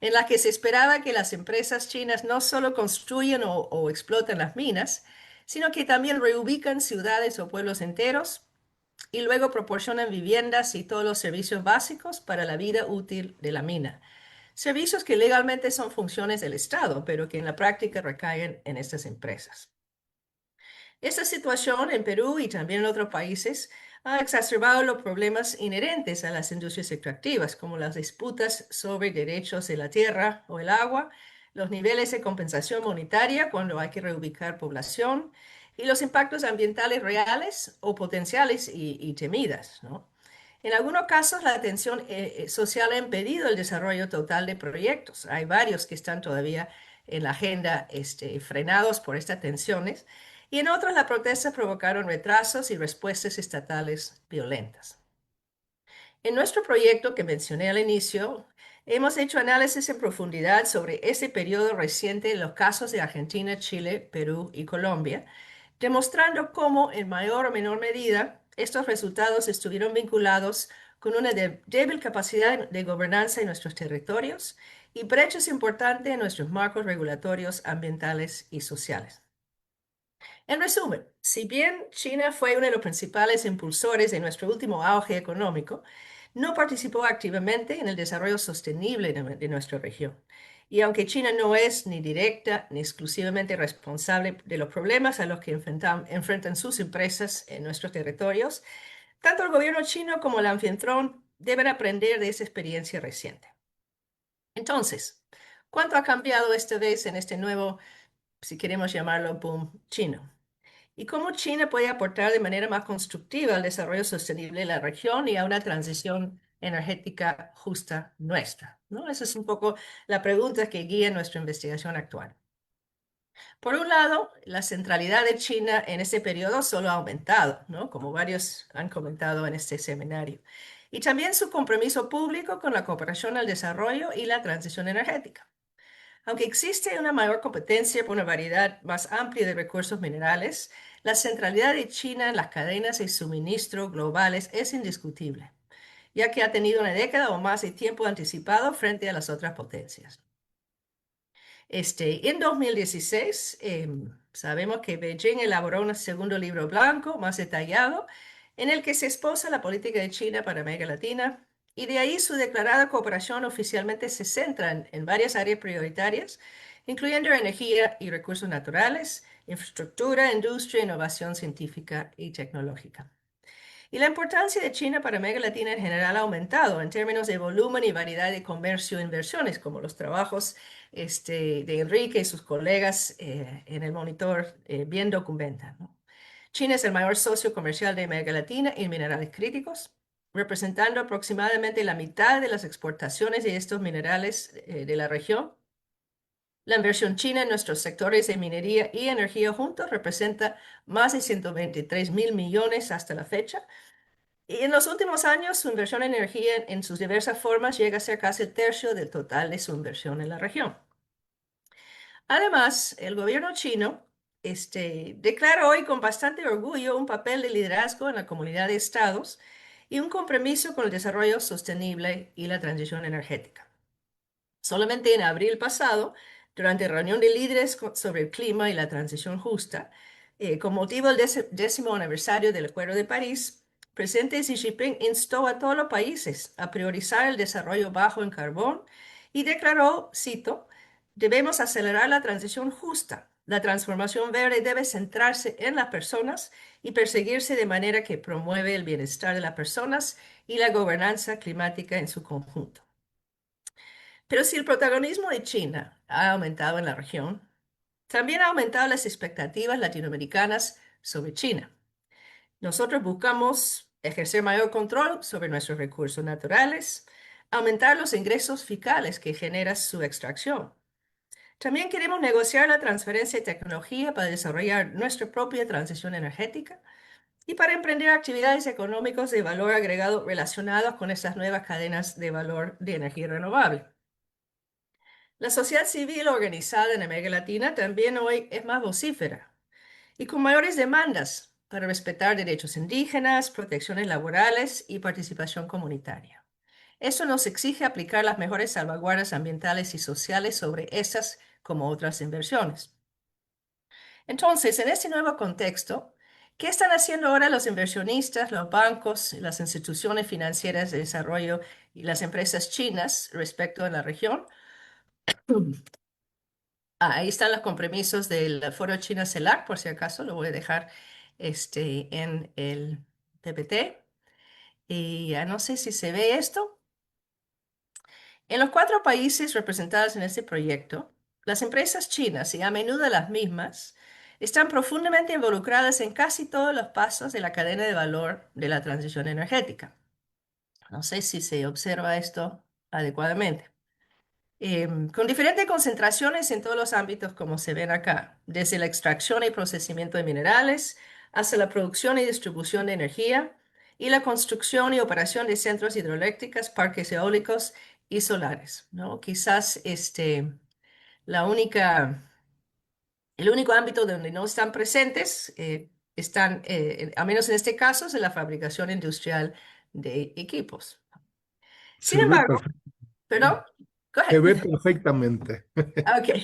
en la que se esperaba que las empresas chinas no solo construyan o exploten las minas, sino que también reubican ciudades o pueblos enteros y luego proporcionan viviendas y todos los servicios básicos para la vida útil de la mina. Servicios que legalmente son funciones del Estado, pero que en la práctica recaen en estas empresas. Esta situación en Perú y también en otros países ha exacerbado los problemas inherentes a las industrias extractivas, como las disputas sobre derechos de la tierra o el agua, los niveles de compensación monetaria cuando hay que reubicar población y los impactos ambientales reales o potenciales y temidas, ¿no? En algunos casos, la tensión social ha impedido el desarrollo total de proyectos. Hay varios que están todavía en la agenda, frenados por estas tensiones, y en otros las protestas provocaron retrasos y respuestas estatales violentas. En nuestro proyecto que mencioné al inicio, hemos hecho análisis en profundidad sobre ese periodo reciente en los casos de Argentina, Chile, Perú y Colombia, demostrando cómo, en mayor o menor medida, estos resultados estuvieron vinculados con una débil capacidad de gobernanza en nuestros territorios y brechas importantes en nuestros marcos regulatorios ambientales y sociales. En resumen, si bien China fue uno de los principales impulsores de nuestro último auge económico, no participó activamente en el desarrollo sostenible de nuestra región. Y aunque China no es ni directa ni exclusivamente responsable de los problemas a los que enfrentan sus empresas en nuestros territorios, tanto el gobierno chino como el anfitrión deben aprender de esa experiencia reciente. Entonces, ¿cuánto ha cambiado esta vez en este nuevo, si queremos llamarlo, boom chino? ¿Y cómo China puede aportar de manera más constructiva al desarrollo sostenible de la región y a una transición energética justa nuestra? ¿No? Esa es un poco la pregunta que guía nuestra investigación actual. Por un lado, la centralidad de China en este periodo solo ha aumentado, ¿no? Como varios han comentado en este seminario. Y también su compromiso público con la cooperación al desarrollo y la transición energética. Aunque existe una mayor competencia por una variedad más amplia de recursos minerales, la centralidad de China en las cadenas de suministro globales es indiscutible, ya que ha tenido una década o más de tiempo anticipado frente a las otras potencias. En 2016, sabemos que Beijing elaboró un segundo libro blanco más detallado en el que se exposa la política de China para América Latina y de ahí su declarada cooperación oficialmente se centra en varias áreas prioritarias, incluyendo energía y recursos naturales, infraestructura, industria, innovación científica y tecnológica. Y la importancia de China para América Latina en general ha aumentado en términos de volumen y variedad de comercio e inversiones, como los trabajos de Enrique y sus colegas en el monitor bien documentan, ¿no? China es el mayor socio comercial de América Latina en minerales críticos, representando aproximadamente la mitad de las exportaciones de estos minerales de la región. La inversión china en nuestros sectores de minería y energía juntos representa más de 123 mil millones hasta la fecha, y en los últimos años, su inversión en energía en sus diversas formas llega a ser casi el tercio del total de su inversión en la región. Además, el gobierno chino declara hoy con bastante orgullo un papel de liderazgo en la comunidad de estados y un compromiso con el desarrollo sostenible y la transición energética. Solamente en abril pasado, durante la reunión de líderes sobre el clima y la transición justa, con motivo del 10º aniversario del Acuerdo de París, el presidente Xi Jinping instó a todos los países a priorizar el desarrollo bajo en carbón y declaró, cito, debemos acelerar la transición justa. La transformación verde debe centrarse en las personas y perseguirse de manera que promueve el bienestar de las personas y la gobernanza climática en su conjunto. Pero si el protagonismo de China ha aumentado en la región, también ha aumentado las expectativas latinoamericanas sobre China. Nosotros buscamos ejercer mayor control sobre nuestros recursos naturales, aumentar los ingresos fiscales que genera su extracción. También queremos negociar la transferencia de tecnología para desarrollar nuestra propia transición energética y para emprender actividades económicas de valor agregado relacionadas con estas nuevas cadenas de valor de energía renovable. La sociedad civil organizada en América Latina también hoy es más vocífera y con mayores demandas para respetar derechos indígenas, protecciones laborales y participación comunitaria. Eso nos exige aplicar las mejores salvaguardas ambientales y sociales sobre esas como otras inversiones. Entonces, en este nuevo contexto, ¿qué están haciendo ahora los inversionistas, los bancos, las instituciones financieras de desarrollo y las empresas chinas respecto a la región? Ahí están los compromisos del Foro China CELAC, por si acaso, lo voy a dejar en el PPT. Y ya no sé si se ve esto. En los 4 países representados en este proyecto, las empresas chinas, y a menudo las mismas, están profundamente involucradas en casi todos los pasos de la cadena de valor de la transición energética. No sé si se observa esto adecuadamente. Con diferentes concentraciones en todos los ámbitos como se ven acá, desde la extracción y procesamiento de minerales hasta la producción y distribución de energía y la construcción y operación de centros hidroeléctricos, parques eólicos y solares, ¿no? Quizás la única, el único ámbito donde no están presentes a menos en este caso, es en la fabricación industrial de equipos. Sin Se ve embargo, perfecto. perdón, go Se ahead. ve perfectamente. Ok.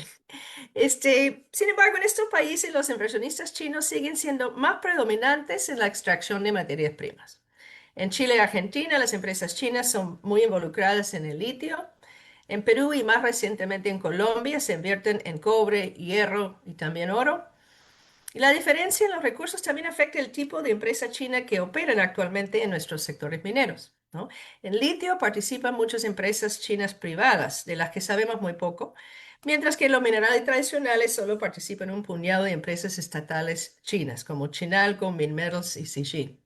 Sin embargo, en estos países los inversionistas chinos siguen siendo más predominantes en la extracción de materias primas. En Chile y Argentina, las empresas chinas son muy involucradas en el litio. En Perú y más recientemente en Colombia se invierten en cobre, hierro y también oro. Y la diferencia en los recursos también afecta el tipo de empresa china que operan actualmente en nuestros sectores mineros, ¿no? En litio participan muchas empresas chinas privadas, de las que sabemos muy poco, mientras que en los minerales tradicionales solo participan un puñado de empresas estatales chinas, como Chinalco, Minmetals y Zijin.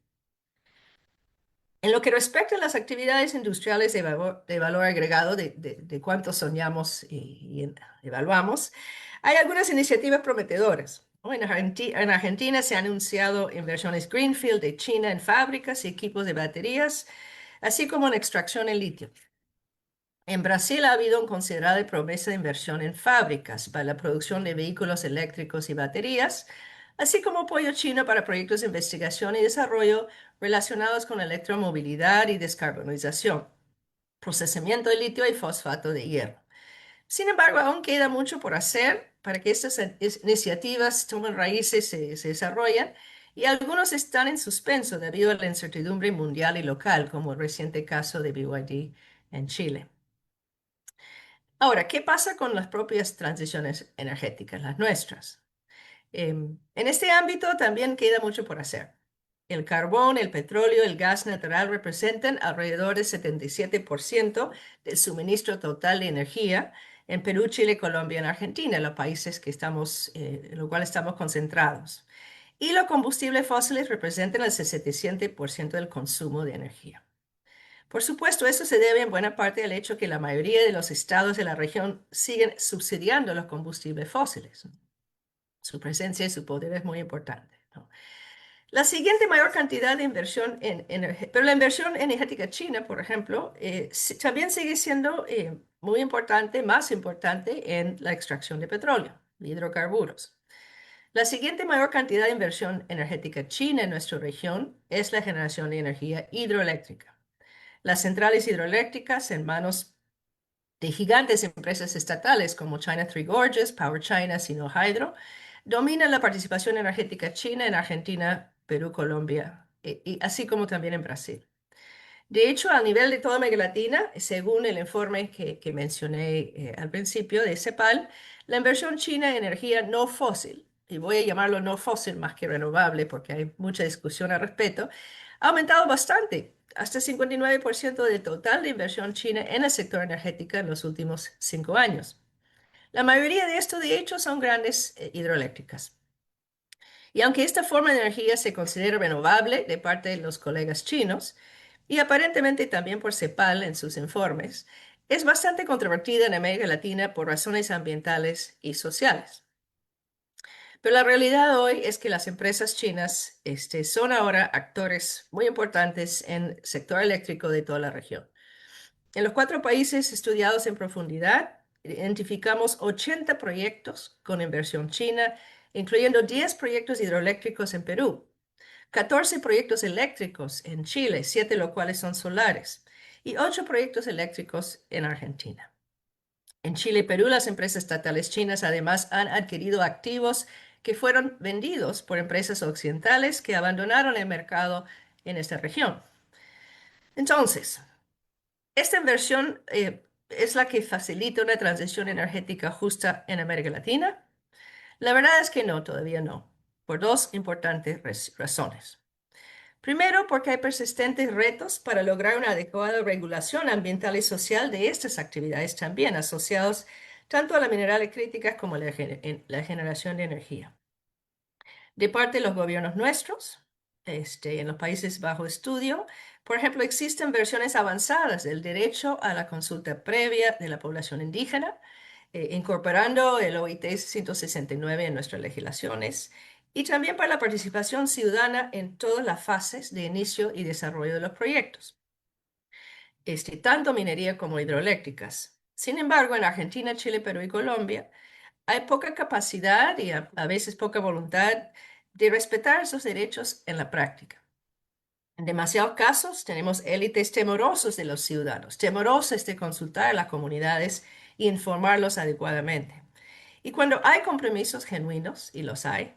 En lo que respecta a las actividades industriales de valor agregado, de cuánto soñamos y evaluamos, hay algunas iniciativas prometedoras, ¿no? En Argentina se han anunciado inversiones Greenfield de China en fábricas y equipos de baterías, así como en extracción en litio. En Brasil ha habido una considerable promesa de inversión en fábricas para la producción de vehículos eléctricos y baterías, así como apoyo chino para proyectos de investigación y desarrollo relacionados con electromovilidad y descarbonización, procesamiento de litio y fosfato de hierro. Sin embargo, aún queda mucho por hacer para que estas iniciativas tomen raíces y se desarrollen, y algunos están en suspenso debido a la incertidumbre mundial y local, como el reciente caso de BYD en Chile. Ahora, ¿qué pasa con las propias transiciones energéticas, las nuestras? En este ámbito también queda mucho por hacer. El carbón, el petróleo, el gas natural representan alrededor del 77% del suministro total de energía en Perú, Chile, Colombia y Argentina, los países en los cuales estamos concentrados. Y los combustibles fósiles representan el 67% del consumo de energía. Por supuesto, eso se debe en buena parte al hecho que la mayoría de los estados de la región siguen subsidiando los combustibles fósiles. Su presencia y su poder es muy importante, ¿no? La siguiente mayor cantidad de inversión pero la inversión energética china, por ejemplo, también sigue siendo muy importante, más importante en la extracción de petróleo, de hidrocarburos. La siguiente mayor cantidad de inversión energética china en nuestra región es la generación de energía hidroeléctrica. Las centrales hidroeléctricas en manos de gigantes empresas estatales como China Three Gorges, Power China, Sinohydro, dominan la participación energética china en Argentina, Perú, Colombia, y así como también en Brasil. De hecho, a nivel de toda América Latina, según el informe que mencioné al principio de CEPAL, la inversión china en energía no fósil, y voy a llamarlo no fósil más que renovable porque hay mucha discusión al respecto, ha aumentado bastante, hasta 59% del total de inversión china en el sector energético en los últimos 5 años. La mayoría de estos, de hecho, son grandes hidroeléctricas. Y aunque esta forma de energía se considera renovable de parte de los colegas chinos, y aparentemente también por CEPAL en sus informes, es bastante controvertida en América Latina por razones ambientales y sociales. Pero la realidad hoy es que las empresas chinas son ahora actores muy importantes en el sector eléctrico de toda la región. En los 4 países estudiados en profundidad, identificamos 80 proyectos con inversión china, incluyendo 10 proyectos hidroeléctricos en Perú, 14 proyectos eléctricos en Chile, 7 de los cuales son solares, y 8 proyectos eléctricos en Argentina. En Chile y Perú, las empresas estatales chinas además han adquirido activos que fueron vendidos por empresas occidentales que abandonaron el mercado en esta región. Entonces, esta inversión es la que facilita una transición energética justa en América Latina. La verdad es que no, todavía no, por dos importantes razones. Primero, porque hay persistentes retos para lograr una adecuada regulación ambiental y social de estas actividades también asociados tanto a las minerales críticas como a la generación de energía. De parte de los gobiernos nuestros, en los países bajo estudio, por ejemplo, existen versiones avanzadas del derecho a la consulta previa de la población indígena, incorporando el OIT 169 en nuestras legislaciones, y también para la participación ciudadana en todas las fases de inicio y desarrollo de los proyectos, tanto minería como hidroeléctricas. Sin embargo, en Argentina, Chile, Perú y Colombia, hay poca capacidad y a veces poca voluntad de respetar esos derechos en la práctica. En demasiados casos tenemos élites temerosos de los ciudadanos, temerosos de consultar a las comunidades e informarlos adecuadamente. Y cuando hay compromisos genuinos, y los hay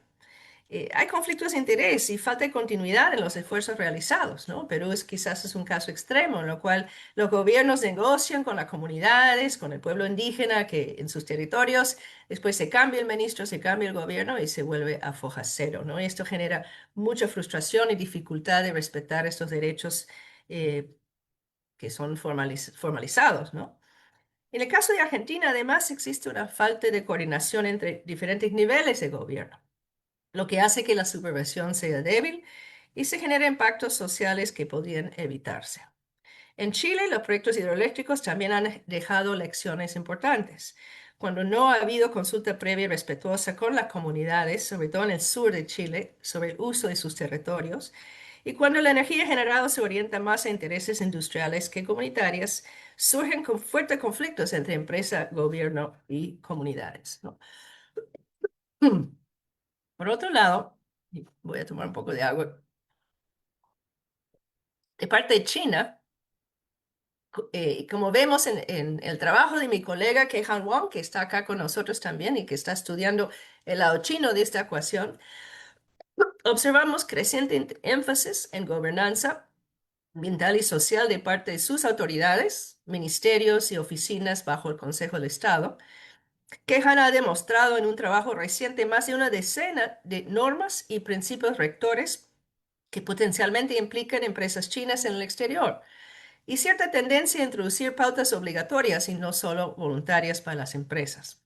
conflictos de interés y falta de continuidad en los esfuerzos realizados, ¿no? Perú quizás es un caso extremo en lo cual los gobiernos negocian con las comunidades, con el pueblo indígena que en sus territorios, después se cambia el ministro, se cambia el gobierno y se vuelve a foja cero, ¿no? Y esto genera mucha frustración y dificultad de respetar estos derechos eh, que son formalizados, ¿no? En el caso de Argentina, además, existe una falta de coordinación entre diferentes niveles de gobierno, lo que hace que la supervisión sea débil y se generen impactos sociales que podrían evitarse. En Chile, los proyectos hidroeléctricos también han dejado lecciones importantes. Cuando no ha habido consulta previa y respetuosa con las comunidades, sobre todo en el sur de Chile, sobre el uso de sus territorios, y cuando la energía generada se orienta más a intereses industriales que comunitarias, surgen con fuertes conflictos entre empresa, gobierno y comunidades, ¿no? Por otro lado, y voy a tomar un poco de agua, de parte de China, como vemos en el trabajo de mi colega Kehan Wang, que está acá con nosotros también y que está estudiando el lado chino de esta ecuación, observamos creciente énfasis en gobernanza ambiental y social de parte de sus autoridades, ministerios y oficinas bajo el Consejo de Estado, que ha demostrado en un trabajo reciente más de una decena de normas y principios rectores que potencialmente implican empresas chinas en el exterior, y cierta tendencia a introducir pautas obligatorias y no solo voluntarias para las empresas.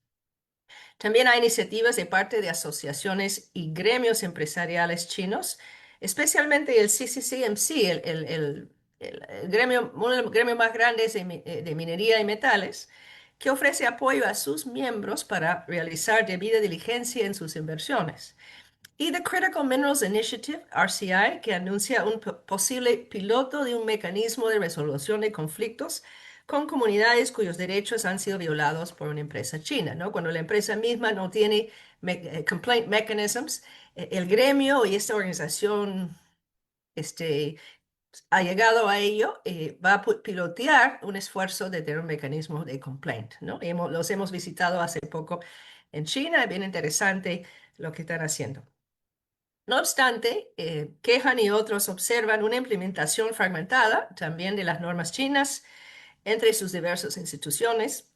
También hay iniciativas de parte de asociaciones y gremios empresariales chinos, especialmente el CCCMC, el gremio, uno de los gremios más grandes de minería y metales, que ofrece apoyo a sus miembros para realizar debida diligencia en sus inversiones. Y The Critical Minerals Initiative, RCI, que anuncia un posible piloto de un mecanismo de resolución de conflictos con comunidades cuyos derechos han sido violados por una empresa china, ¿no? Cuando la empresa misma no tiene complaint mechanisms, el gremio y esta organización ha llegado a ello, va a pilotear un esfuerzo de tener un mecanismo de complaint, ¿no? Los hemos visitado hace poco en China, es bien interesante lo que están haciendo. No obstante, Kehan y otros observan una implementación fragmentada también de las normas chinas entre sus diversas instituciones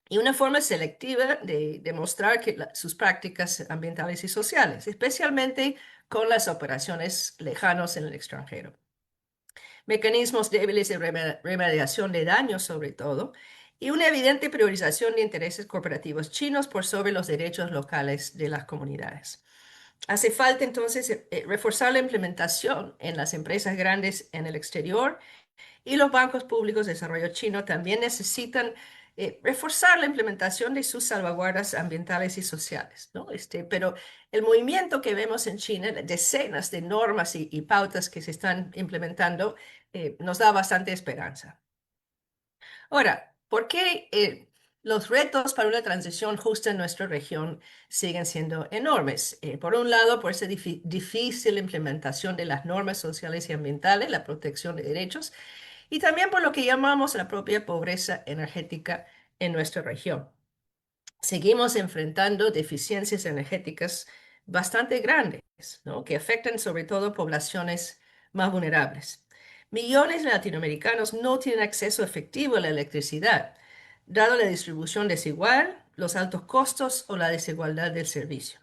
y una forma selectiva de demostrar que sus prácticas ambientales y sociales, especialmente con las operaciones lejanos en el extranjero. Mecanismos débiles de remediación de daños sobre todo, y una evidente priorización de intereses corporativos chinos por sobre los derechos locales de las comunidades. Hace falta entonces reforzar la implementación en las empresas grandes en el exterior, y los bancos públicos de desarrollo chino también necesitan reforzar la implementación de sus salvaguardas ambientales y sociales, ¿no? Pero el movimiento que vemos en China, decenas de normas y pautas que se están implementando, nos da bastante esperanza. Ahora, ¿por qué los retos para una transición justa en nuestra región siguen siendo enormes? Por un lado, por esa difícil implementación de las normas sociales y ambientales, la protección de derechos, y también por lo que llamamos la propia pobreza energética en nuestra región. Seguimos enfrentando deficiencias energéticas bastante grandes, ¿no? Que afectan sobre todo poblaciones más vulnerables. Millones de latinoamericanos no tienen acceso efectivo a la electricidad, dado la distribución desigual, los altos costos o la desigualdad del servicio.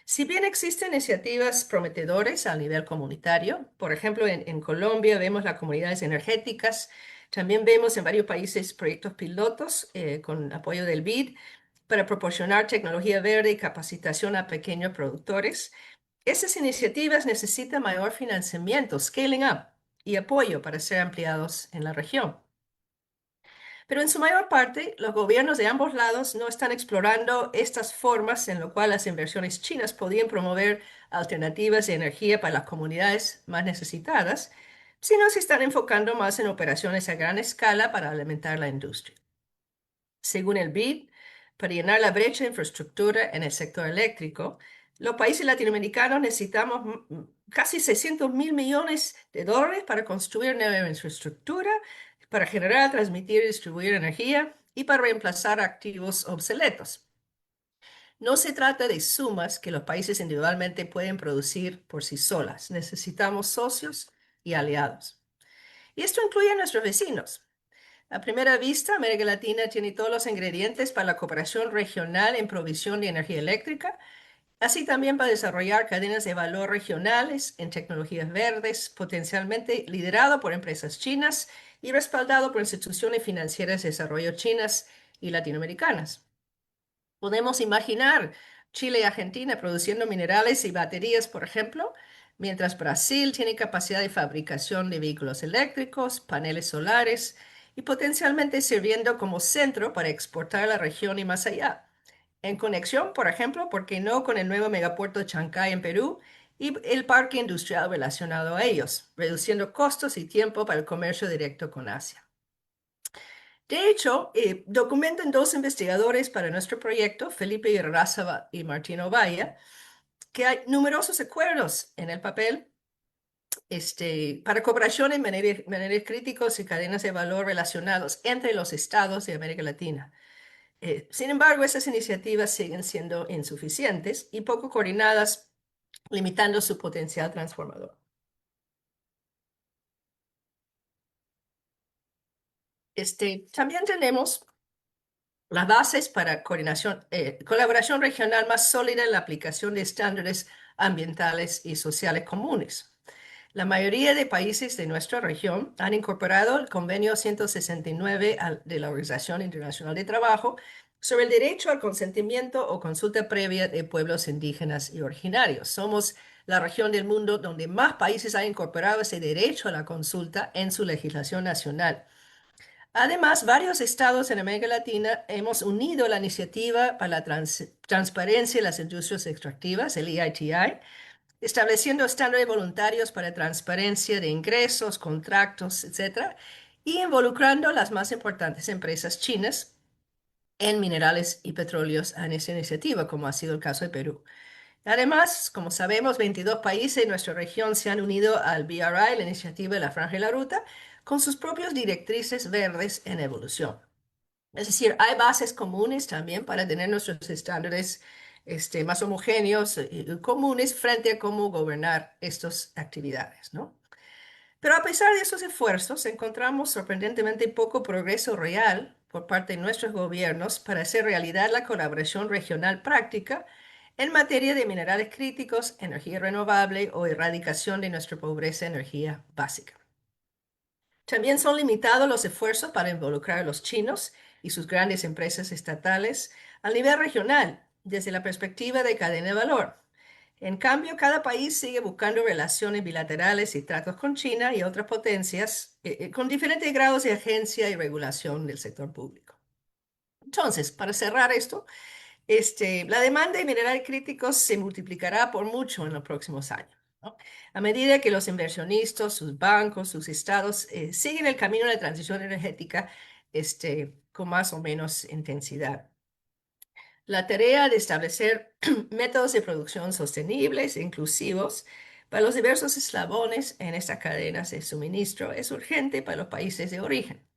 Si bien existen iniciativas prometedoras a nivel comunitario, por ejemplo, en Colombia vemos las comunidades energéticas, también vemos en varios países proyectos pilotos con apoyo del BID para proporcionar tecnología verde y capacitación a pequeños productores. Esas iniciativas necesitan mayor financiamiento, scaling up, y apoyo para ser ampliados en la región. Pero en su mayor parte, los gobiernos de ambos lados no están explorando estas formas en las cuales las inversiones chinas podrían promover alternativas de energía para las comunidades más necesitadas, sino se están enfocando más en operaciones a gran escala para alimentar la industria. Según el BID, para llenar la brecha de infraestructura en el sector eléctrico, los países latinoamericanos necesitamos casi 600 mil millones de dólares para construir nueva infraestructura, para generar, transmitir y distribuir energía y para reemplazar activos obsoletos. No se trata de sumas que los países individualmente pueden producir por sí solas. Necesitamos socios y aliados. Y esto incluye a nuestros vecinos. A primera vista, América Latina tiene todos los ingredientes para la cooperación regional en provisión de energía eléctrica, así también para desarrollar cadenas de valor regionales en tecnologías verdes, potencialmente liderado por empresas chinas y respaldado por instituciones financieras de desarrollo chinas y latinoamericanas. Podemos imaginar Chile y Argentina produciendo minerales y baterías, por ejemplo, mientras Brasil tiene capacidad de fabricación de vehículos eléctricos, paneles solares y potencialmente sirviendo como centro para exportar a la región y más allá. En conexión, por ejemplo, ¿por qué no con el nuevo megapuerto de Chancay en Perú y el parque industrial relacionado a ellos, reduciendo costos y tiempo para el comercio directo con Asia? De hecho, documentan dos investigadores para nuestro proyecto, Felipe Irarrázaval y Martín Ovalle, que hay numerosos acuerdos en el papel para cooperación en maneras críticos y cadenas de valor relacionados entre los estados de América Latina. Sin embargo, esas iniciativas siguen siendo insuficientes y poco coordinadas, limitando su potencial transformador. También tenemos las bases para colaboración regional más sólida en la aplicación de estándares ambientales y sociales comunes. La mayoría de países de nuestra región han incorporado el Convenio 169 de la Organización Internacional de Trabajo sobre el derecho al consentimiento o consulta previa de pueblos indígenas y originarios. Somos la región del mundo donde más países han incorporado ese derecho a la consulta en su legislación nacional. Además, varios estados en América Latina hemos unido la iniciativa para la transparencia de las industrias extractivas, el EITI, estableciendo estándares voluntarios para transparencia de ingresos, contratos, etcétera, y involucrando las más importantes empresas chinas en minerales y petróleos en esa iniciativa, como ha sido el caso de Perú. Además, como sabemos, 22 países de nuestra región se han unido al BRI, la iniciativa de la Franja de la Ruta, con sus propias directrices verdes en evolución. Es decir, hay bases comunes también para tener nuestros estándares más homogéneos y comunes frente a cómo gobernar estas actividades, ¿no? Pero a pesar de esos esfuerzos, encontramos sorprendentemente poco progreso real por parte de nuestros gobiernos para hacer realidad la colaboración regional práctica en materia de minerales críticos, energía renovable o erradicación de nuestra pobreza en energía básica. También son limitados los esfuerzos para involucrar a los chinos y sus grandes empresas estatales a nivel regional, desde la perspectiva de cadena de valor. En cambio, cada país sigue buscando relaciones bilaterales y tratos con China y otras potencias con diferentes grados de agencia y regulación del sector público. Entonces, para cerrar esto, la demanda de minerales críticos se multiplicará por mucho en los próximos años, ¿no? A medida que los inversionistas, sus bancos, sus estados siguen el camino de la transición energética con más o menos intensidad. La tarea de establecer métodos de producción sostenibles e inclusivos para los diversos eslabones en estas cadenas de suministro es urgente para los países de origen,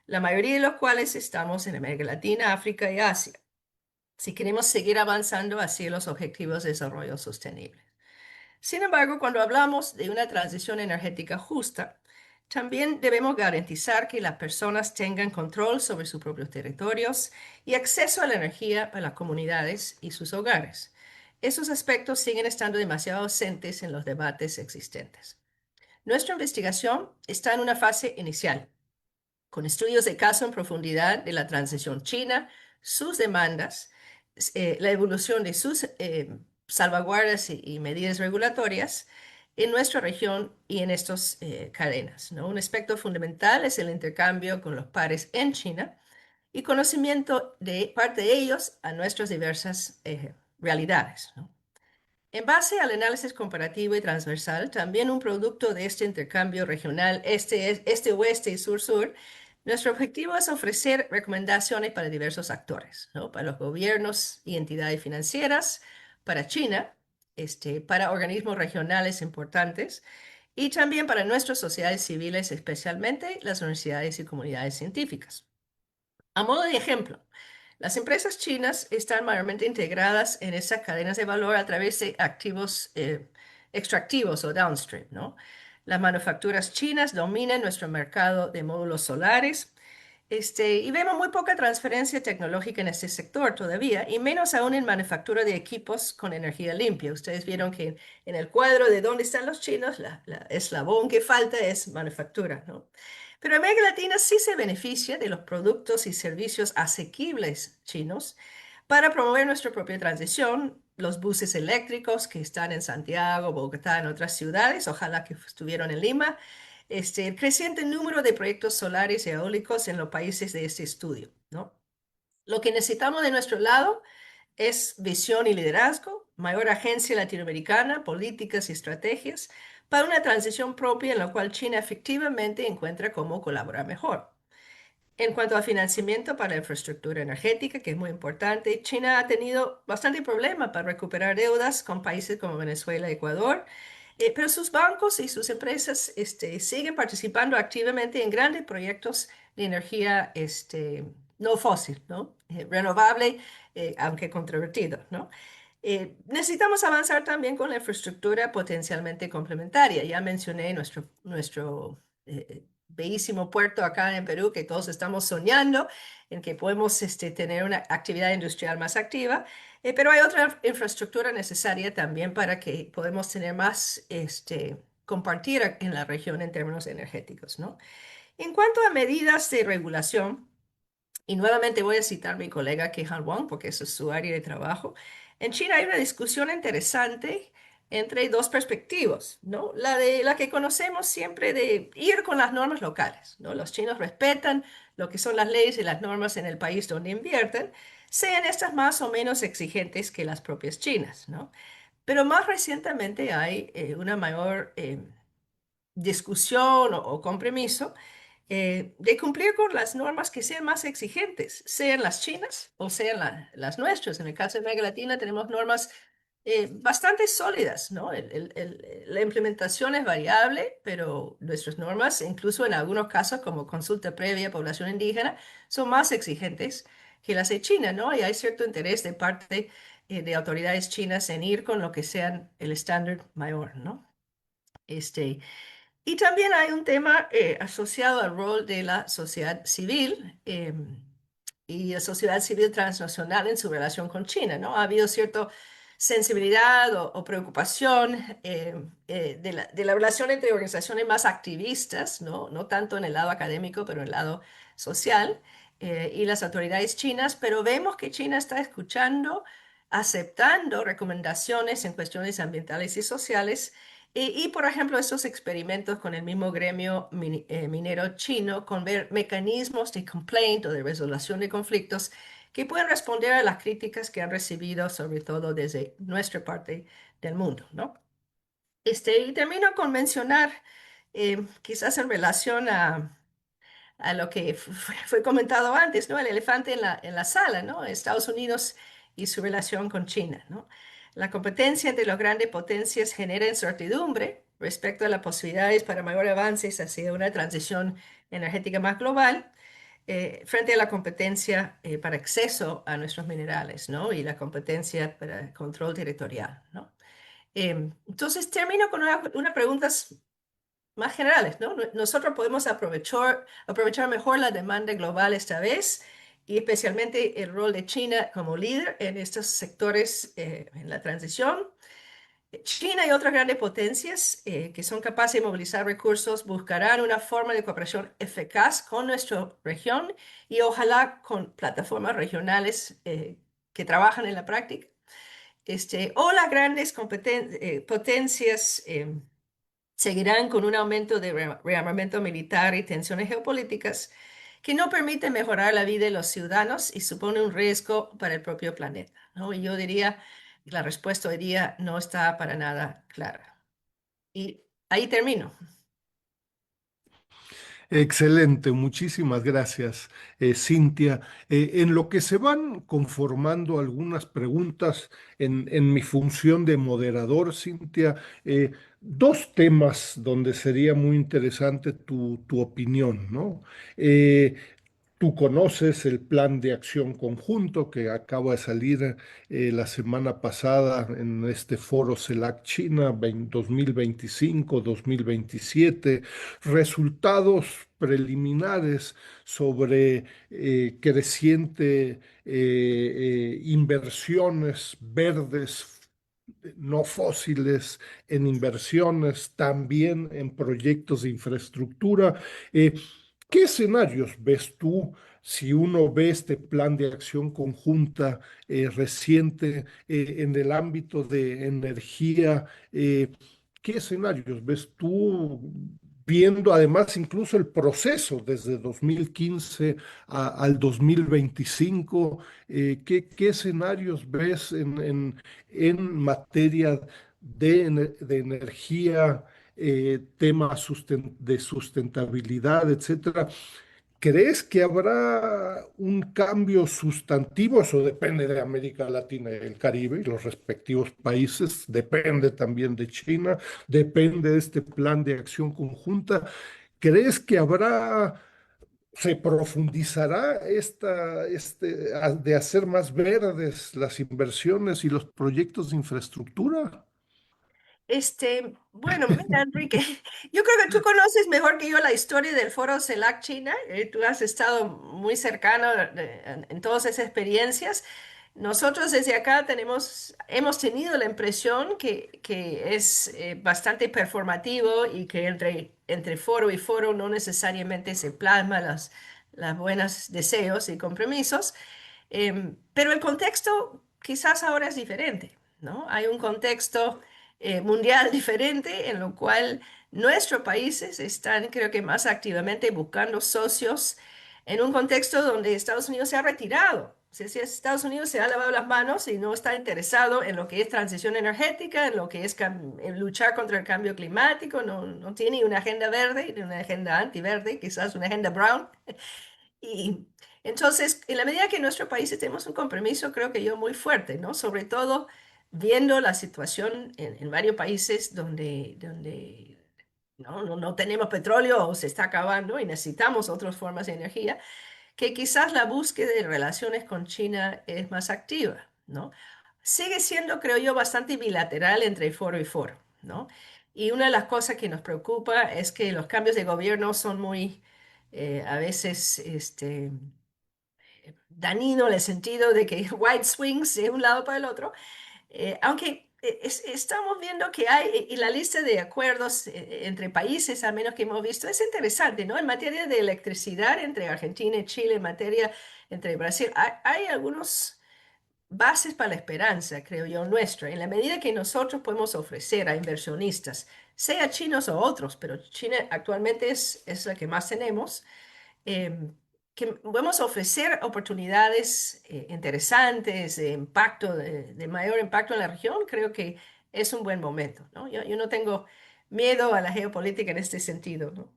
la mayoría de los cuales estamos en América Latina, África y Asia, si queremos seguir avanzando hacia los objetivos de desarrollo sostenible. Sin embargo, cuando hablamos de una transición energética justa, también debemos garantizar que las personas tengan control sobre sus propios territorios y acceso a la energía para las comunidades y sus hogares. Esos aspectos siguen estando demasiado ausentes en los debates existentes. Nuestra investigación está en una fase inicial, con estudios de caso en profundidad de la transición china, sus demandas, la evolución de sus salvaguardas y medidas regulatorias en nuestra región y en estas cadenas, ¿no? Un aspecto fundamental es el intercambio con los pares en China y conocimiento de parte de ellos a nuestras diversas realidades, ¿no? En base al análisis comparativo y transversal, también un producto de este intercambio regional este-oeste y sur-sur, nuestro objetivo es ofrecer recomendaciones para diversos actores, ¿no? Para los gobiernos y entidades financieras, para China, para organismos regionales importantes y también para nuestras sociedades civiles, especialmente las universidades y comunidades científicas. A modo de ejemplo, las empresas chinas están mayormente integradas en esas cadenas de valor a través de activos extractivos o downstream, ¿no? Las manufacturas chinas dominan nuestro mercado de módulos solares, y vemos muy poca transferencia tecnológica en este sector todavía, y menos aún en manufactura de equipos con energía limpia. Ustedes vieron que en el cuadro de dónde están los chinos, la eslabón que falta es manufactura, ¿no? Pero América Latina sí se beneficia de los productos y servicios asequibles chinos para promover nuestra propia transición, los buses eléctricos que están en Santiago, Bogotá, en otras ciudades, ojalá que estuvieron en Lima, el creciente número de proyectos solares y eólicos en los países de este estudio, ¿no? Lo que necesitamos de nuestro lado es visión y liderazgo, mayor agencia latinoamericana, políticas y estrategias para una transición propia en la cual China efectivamente encuentra cómo colaborar mejor. En cuanto a financiamiento para la infraestructura energética, que es muy importante, China ha tenido bastante problema para recuperar deudas con países como Venezuela y Ecuador, pero sus bancos y sus empresas siguen participando activamente en grandes proyectos de energía no fósil, ¿no? Renovable, aunque controvertido, ¿no? Necesitamos avanzar también con la infraestructura potencialmente complementaria. Ya mencioné nuestro bellísimo puerto acá en Perú, que todos estamos soñando en que podemos tener una actividad industrial más activa, pero hay otra infraestructura necesaria también para que podamos tener más, compartir en la región en términos energéticos, ¿no? En cuanto a medidas de regulación, y nuevamente voy a citar a mi colega Kehan Wang, porque eso es su área de trabajo. En China hay una discusión interesante entre dos perspectivas, ¿no? La que conocemos siempre de ir con las normas locales, ¿no? Los chinos respetan lo que son las leyes y las normas en el país donde invierten, sean estas más o menos exigentes que las propias chinas, ¿no? Pero más recientemente hay una mayor discusión o compromiso de cumplir con las normas que sean más exigentes, sean las chinas o sean las nuestras. En el caso de América Latina tenemos normas bastante sólidas, ¿no? La implementación es variable, pero nuestras normas, incluso en algunos casos como consulta previa a población indígena, son más exigentes que las de China, ¿no? Y hay cierto interés de parte de autoridades chinas en ir con lo que sean el estándar mayor, ¿no? Este, y también hay un tema asociado al rol de la sociedad civil y la sociedad civil transnacional en su relación con China, ¿no? Ha habido cierta sensibilidad o preocupación de la relación entre organizaciones más activistas, ¿no? No tanto en el lado académico, pero en el lado social, y las autoridades chinas, pero vemos que China está escuchando, aceptando recomendaciones en cuestiones ambientales y sociales por ejemplo, estos experimentos con el mismo gremio minero chino, con ver mecanismos de complaint o de resolución de conflictos que pueden responder a las críticas que han recibido, sobre todo desde nuestra parte del mundo, ¿no? Y termino con mencionar, quizás en relación a lo que fue comentado antes, ¿no? El elefante en la sala, ¿no? Estados Unidos y su relación con China, ¿no? La competencia entre las grandes potencias genera incertidumbre respecto a las posibilidades para mayores avances hacia una transición energética más global, frente a la competencia para acceso a nuestros minerales, ¿no? Y la competencia para control territorial, ¿no? Entonces, termino con unas preguntas más generales, ¿no? Nosotros podemos aprovechar mejor la demanda global esta vez y especialmente el rol de China como líder en estos sectores en la transición. China y otras grandes potencias que son capaces de movilizar recursos buscarán una forma de cooperación eficaz con nuestra región y ojalá con plataformas regionales que trabajan en la práctica. O las grandes potencias seguirán con un aumento de rearmamento militar y tensiones geopolíticas que no permiten mejorar la vida de los ciudadanos y supone un riesgo para el propio planeta, ¿no? Y yo diría, la respuesta hoy día no está para nada clara. Y ahí termino. Excelente, muchísimas gracias, Cintia. En lo que se van conformando algunas preguntas en mi función de moderador, Cintia, dos temas donde sería muy interesante tu opinión, ¿no? Eh, Tú conoces el plan de acción conjunto que acaba de salir la semana pasada en este foro CELAC China 2025-2027, resultados preliminares sobre creciente inversiones verdes no fósiles en inversiones, también en proyectos de infraestructura. Eh, ¿Qué escenarios ves tú si uno ve este plan de acción conjunta reciente en el ámbito de energía? ¿Qué escenarios ves tú viendo además incluso el proceso desde 2015 al 2025? ¿Qué escenarios ves en materia de energía? Temas de sustentabilidad, etcétera. ¿Crees que habrá un cambio sustantivo? Eso depende de América Latina y el Caribe y los respectivos países, depende también de China, depende de este plan de acción conjunta. ¿Crees que se profundizará de hacer más verdes las inversiones y los proyectos de infraestructura? Bueno, mira, Enrique, yo creo que tú conoces mejor que yo la historia del Foro CELAC China. Tú has estado muy cercano en todas esas experiencias. Nosotros desde acá hemos tenido la impresión que es bastante performativo y que entre foro y foro no necesariamente se plasman las buenos deseos y compromisos. Pero el contexto quizás ahora es diferente, ¿no? Hay un contexto mundial diferente en lo cual nuestros países están, creo que más activamente buscando socios en un contexto donde Estados Unidos se ha retirado. O sea, si Estados Unidos se ha lavado las manos y no está interesado en lo que es transición energética, en lo que es en luchar contra el cambio climático, no tiene una agenda verde, ni una agenda antiverde, quizás una agenda brown. Y entonces, en la medida que en nuestro país tenemos un compromiso, creo que yo muy fuerte, ¿no? Sobre todo viendo la situación en varios países donde no tenemos petróleo o se está acabando y necesitamos otras formas de energía, que quizás la búsqueda de relaciones con China es más activa, ¿no? Sigue siendo, creo yo, bastante bilateral entre foro y foro, ¿no? Y una de las cosas que nos preocupa es que los cambios de gobierno son muy, a veces, dañino en el sentido de que white swings de un lado para el otro, aunque estamos viendo que hay, y la lista de acuerdos entre países, al menos que hemos visto, es interesante, ¿no? En materia de electricidad entre Argentina y Chile, en materia entre Brasil, hay algunos bases para la esperanza, creo yo, nuestra, en la medida que nosotros podemos ofrecer a inversionistas, sea chinos o otros, pero China actualmente es la que más tenemos, eh, que podemos ofrecer oportunidades interesantes, de mayor impacto en la región, creo que es un buen momento, ¿no? Yo no tengo miedo a la geopolítica en este sentido, ¿no?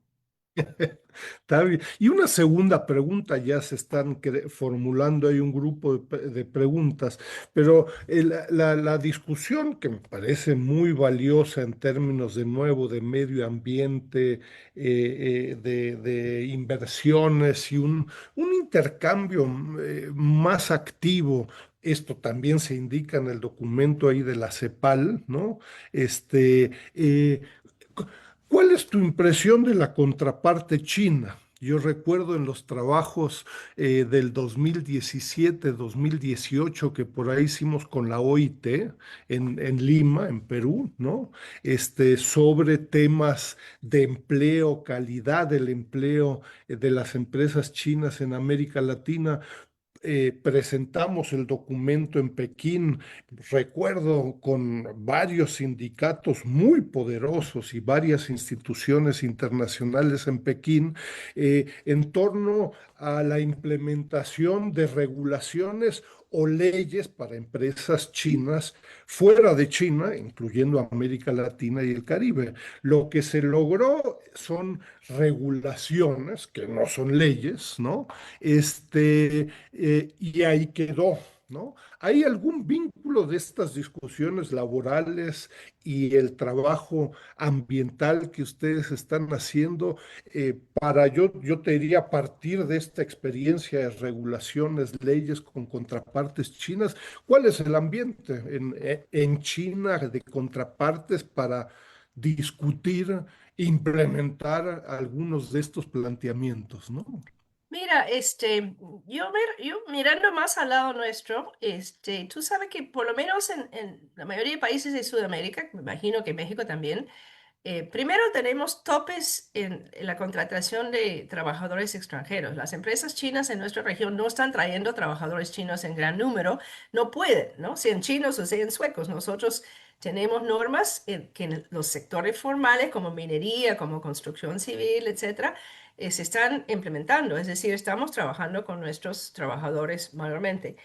Está bien. Y una segunda pregunta, ya se están formulando, hay un grupo de preguntas, pero la discusión que me parece muy valiosa en términos de nuevo de medio ambiente, de inversiones y un intercambio más activo. Esto también se indica en el documento ahí de la CEPAL, ¿no? Este, ¿Cuál es tu impresión de la contraparte china? Yo recuerdo en los trabajos del 2017, 2018 que por ahí hicimos con la OIT en Lima, en Perú, ¿no? Sobre temas de empleo, calidad del empleo de las empresas chinas en América Latina. Presentamos el documento en Pekín, recuerdo, con varios sindicatos muy poderosos y varias instituciones internacionales en Pekín, en torno a la implementación de regulaciones o leyes para empresas chinas fuera de China, incluyendo América Latina y el Caribe. Lo que se logró son regulaciones, que no son leyes, ¿no? Y ahí quedó, ¿no? ¿Hay algún vínculo de estas discusiones laborales y el trabajo ambiental que ustedes están haciendo para, yo te diría, a partir de esta experiencia de regulaciones, leyes con contrapartes chinas? ¿Cuál es el ambiente en China de contrapartes para discutir, implementar algunos de estos planteamientos, ¿no? Mira, yo mirando más al lado nuestro, tú sabes que por lo menos en la mayoría de países de Sudamérica, me imagino que México también, primero tenemos topes en la contratación de trabajadores extranjeros. Las empresas chinas en nuestra región no están trayendo trabajadores chinos en gran número, no pueden, ¿no? Sean chinos o sean suecos. Nosotros tenemos normas que en los sectores formales como minería, como construcción civil, etcétera, se están implementando. Es decir, estamos trabajando con nuestros trabajadores mayormente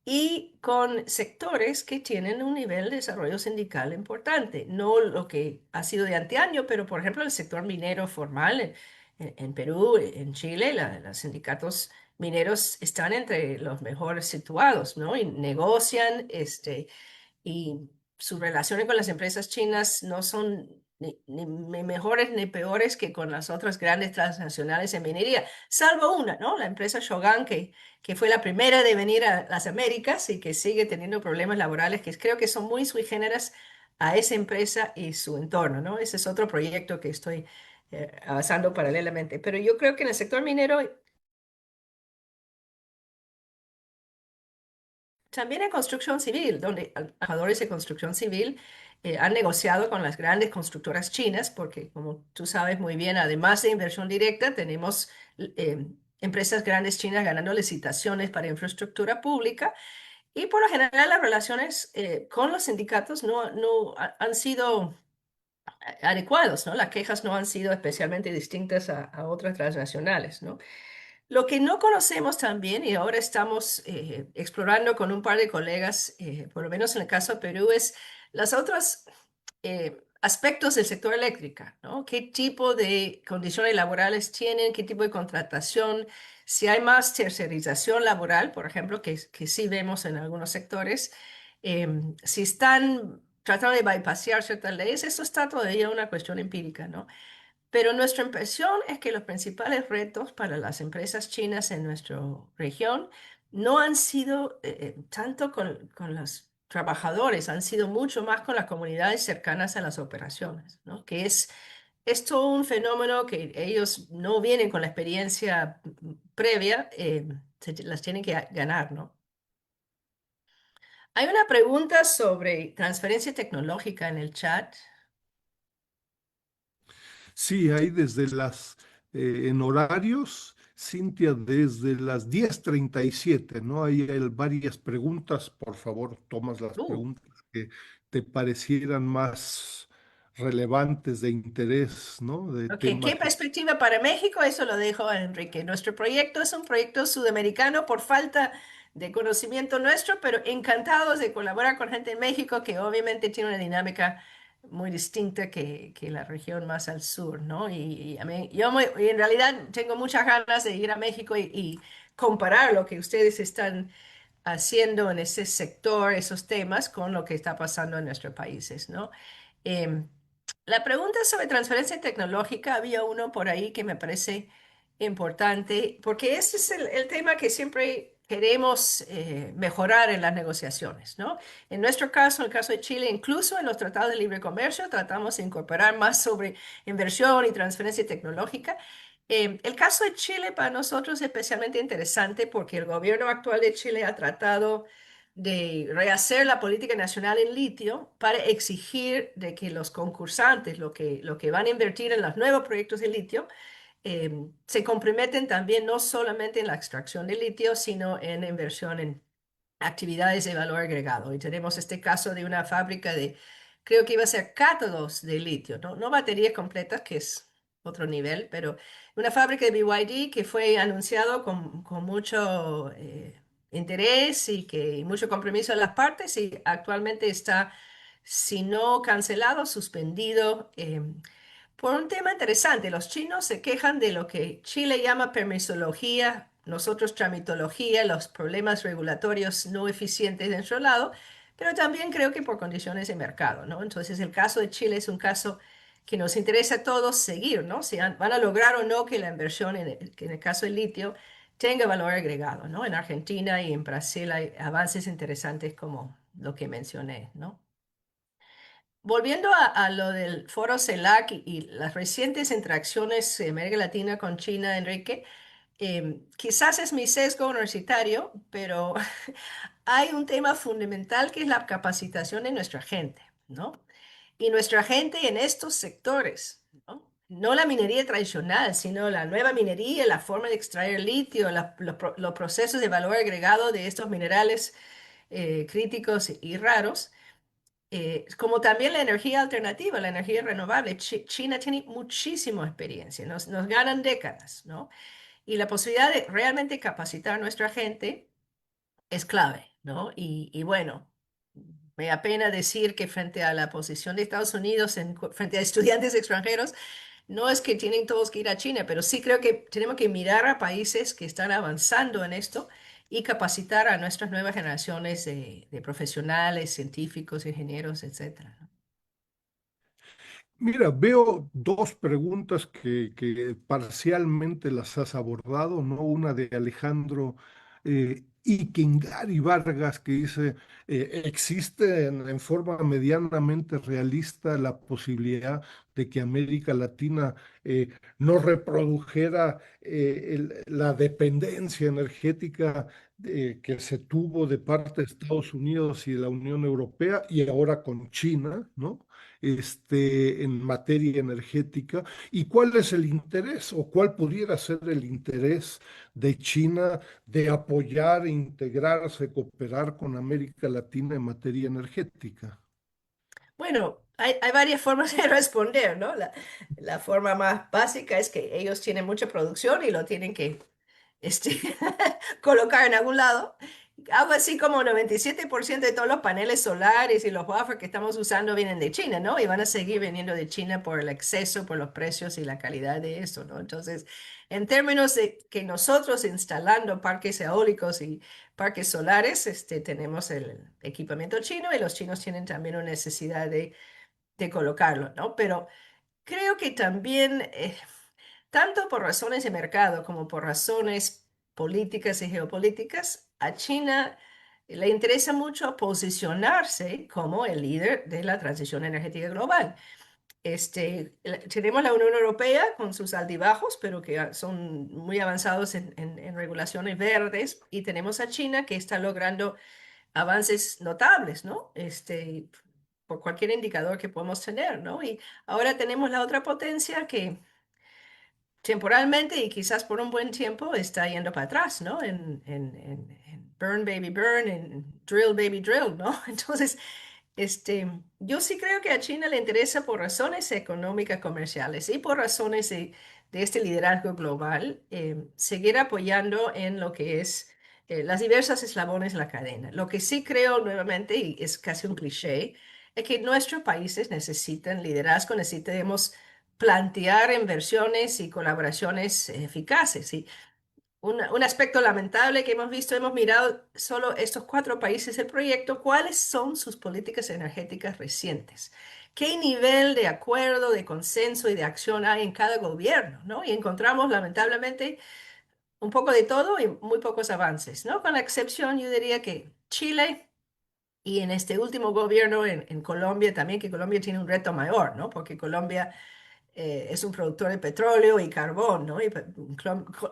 y con sectores que tienen un nivel de desarrollo sindical importante. No lo que ha sido de antaño, pero por ejemplo el sector minero formal en Perú, en Chile, los sindicatos mineros están entre los mejores situados, ¿no? Y negocian, y sus relaciones con las empresas chinas no son ni mejores ni peores que con las otras grandes transnacionales en minería, salvo una, ¿no? La empresa Shogun, que fue la primera de venir a las Américas y que sigue teniendo problemas laborales que creo que son muy sui generis a esa empresa y su entorno, ¿no? Ese es otro proyecto que estoy avanzando paralelamente. Pero yo creo que en el sector minero, también en construcción civil, donde trabajadores de construcción civil han negociado con las grandes constructoras chinas, porque como tú sabes muy bien, además de inversión directa, tenemos eh, empresas grandes chinas ganando licitaciones para infraestructura pública y por lo general las relaciones con los sindicatos han sido adecuados, ¿no? Las quejas no han sido especialmente distintas a otras transnacionales, ¿no? Lo que no conocemos también, y ahora estamos explorando con un par de colegas, por lo menos en el caso de Perú, es los otros aspectos del sector eléctrico, ¿no? ¿Qué tipo de condiciones laborales tienen? ¿Qué tipo de contratación? Si hay más tercerización laboral, por ejemplo, que sí vemos en algunos sectores, si están tratando de bypassar ciertas leyes, eso está todavía una cuestión empírica, ¿no? Pero nuestra impresión es que los principales retos para las empresas chinas en nuestra región no han sido tanto con los trabajadores, han sido mucho más con las comunidades cercanas a las operaciones, ¿no? Que es todo un fenómeno que ellos no vienen con la experiencia previa, las tienen que ganar, ¿no? Hay una pregunta sobre transferencia tecnológica en el chat. Sí, hay en horarios, Cintia, desde las 10:37, ¿no? Hay varias preguntas, por favor, tomas las Uh, preguntas que te parecieran más relevantes, de interés, ¿no? De Ok, tema ¿qué que... perspectiva para México? Eso lo dejo a Enrique. Nuestro proyecto es un proyecto sudamericano por falta de conocimiento nuestro, pero encantados de colaborar con gente en México que obviamente tiene una dinámica muy distinta que la región más al sur, ¿no? Y a mí, y en realidad tengo muchas ganas de ir a México y comparar lo que ustedes están haciendo en ese sector, esos temas, con lo que está pasando en nuestros países, ¿no? Em, la pregunta sobre transferencia tecnológica, había uno por ahí que me parece importante, porque ese es el tema que siempre queremos mejorar en las negociaciones, ¿no? En nuestro caso, en el caso de Chile, incluso en los tratados de libre comercio, tratamos de incorporar más sobre inversión y transferencia tecnológica. El caso de Chile para nosotros es especialmente interesante porque el gobierno actual de Chile ha tratado de rehacer la política nacional en litio para exigir de que los concursantes, lo que van a invertir en los nuevos proyectos de litio, se comprometen también no solamente en la extracción de litio, sino en inversión en actividades de valor agregado. Y tenemos este caso de una fábrica de, creo que iba a ser cátodos de litio, no, no baterías completas, que es otro nivel, pero una fábrica de BYD que fue anunciado con mucho interés y mucho compromiso de las partes y actualmente está, si no cancelado, suspendido. Por un tema interesante, los chinos se quejan de lo que Chile llama permisología, nosotros tramitología, los problemas regulatorios no eficientes de nuestro lado, pero también creo que por condiciones de mercado, ¿no? Entonces, el caso de Chile es un caso que nos interesa a todos seguir, ¿no? Si van a lograr o no que la inversión, que en el caso del litio, tenga valor agregado, ¿no? En Argentina y en Brasil hay avances interesantes como lo que mencioné, ¿no? Volviendo a lo del foro CELAC y las recientes interacciones de América Latina con China, Enrique, quizás es mi sesgo universitario, pero hay un tema fundamental que es la capacitación de nuestra gente, ¿no? Y nuestra gente en estos sectores, ¿no? No la minería tradicional, sino la nueva minería, la forma de extraer litio, los procesos de valor agregado de estos minerales críticos y raros, como también la energía alternativa, la energía renovable. China tiene muchísima experiencia, nos ganan décadas, ¿no? Y la posibilidad de realmente capacitar a nuestra gente es clave, ¿no? Y bueno, me da pena decir que frente a la posición de Estados Unidos, frente a estudiantes extranjeros, no es que tienen todos que ir a China, pero sí creo que tenemos que mirar a países que están avanzando en esto y capacitar a nuestras nuevas generaciones de profesionales, científicos, ingenieros, etcétera, ¿no? Mira, veo dos preguntas que parcialmente las has abordado, ¿no? Una de Alejandro Ikengari Vargas que dice, ¿existe en forma medianamente realista la posibilidad de que América Latina no reprodujera la dependencia energética que se tuvo de parte de Estados Unidos y de la Unión Europea y ahora con China, ¿no? En materia energética y cuál es el interés o cuál pudiera ser el interés de China de apoyar, integrarse, cooperar con América Latina en materia energética. Bueno, hay varias formas de responder, ¿no? La forma más básica es que ellos tienen mucha producción y lo tienen que este, colocar en algún lado. Algo así como 97% de todos los paneles solares y los wafer que estamos usando vienen de China, ¿no? Y van a seguir viniendo de China por el exceso, por los precios y la calidad de eso, ¿no? Entonces, en términos de que nosotros instalando parques eólicos y parques solares, tenemos el equipamiento chino y los chinos tienen también una necesidad de colocarlo, ¿no? Pero creo que también, tanto por razones de mercado como por razones políticas y geopolíticas, a China le interesa mucho posicionarse como el líder de la transición energética global. Tenemos la Unión Europea con sus altibajos, pero que son muy avanzados en regulaciones verdes, y tenemos a China que está logrando avances notables, ¿no? Por cualquier indicador que podemos tener, ¿no? Y ahora tenemos la otra potencia que temporalmente y quizás por un buen tiempo está yendo para atrás, ¿no? En burn baby burn, en drill baby drill, ¿no? Entonces, yo sí creo que a China le interesa por razones económicas, comerciales y por razones de este liderazgo global, seguir apoyando en lo que es las diversas eslabones de la cadena. Lo que sí creo nuevamente, y es casi un cliché, es que nuestros países necesitan liderazgo, necesitamos plantear inversiones y colaboraciones eficaces. Y un aspecto lamentable que hemos visto, hemos mirado solo estos 4 países el proyecto, cuáles son sus políticas energéticas recientes, qué nivel de acuerdo, de consenso y de acción hay en cada gobierno, ¿no? Y encontramos lamentablemente un poco de todo y muy pocos avances, ¿no? Con la excepción, yo diría que Chile y en este último gobierno en Colombia también, que Colombia tiene un reto mayor, ¿no? Porque Colombia es un productor de petróleo y carbón, ¿no? Y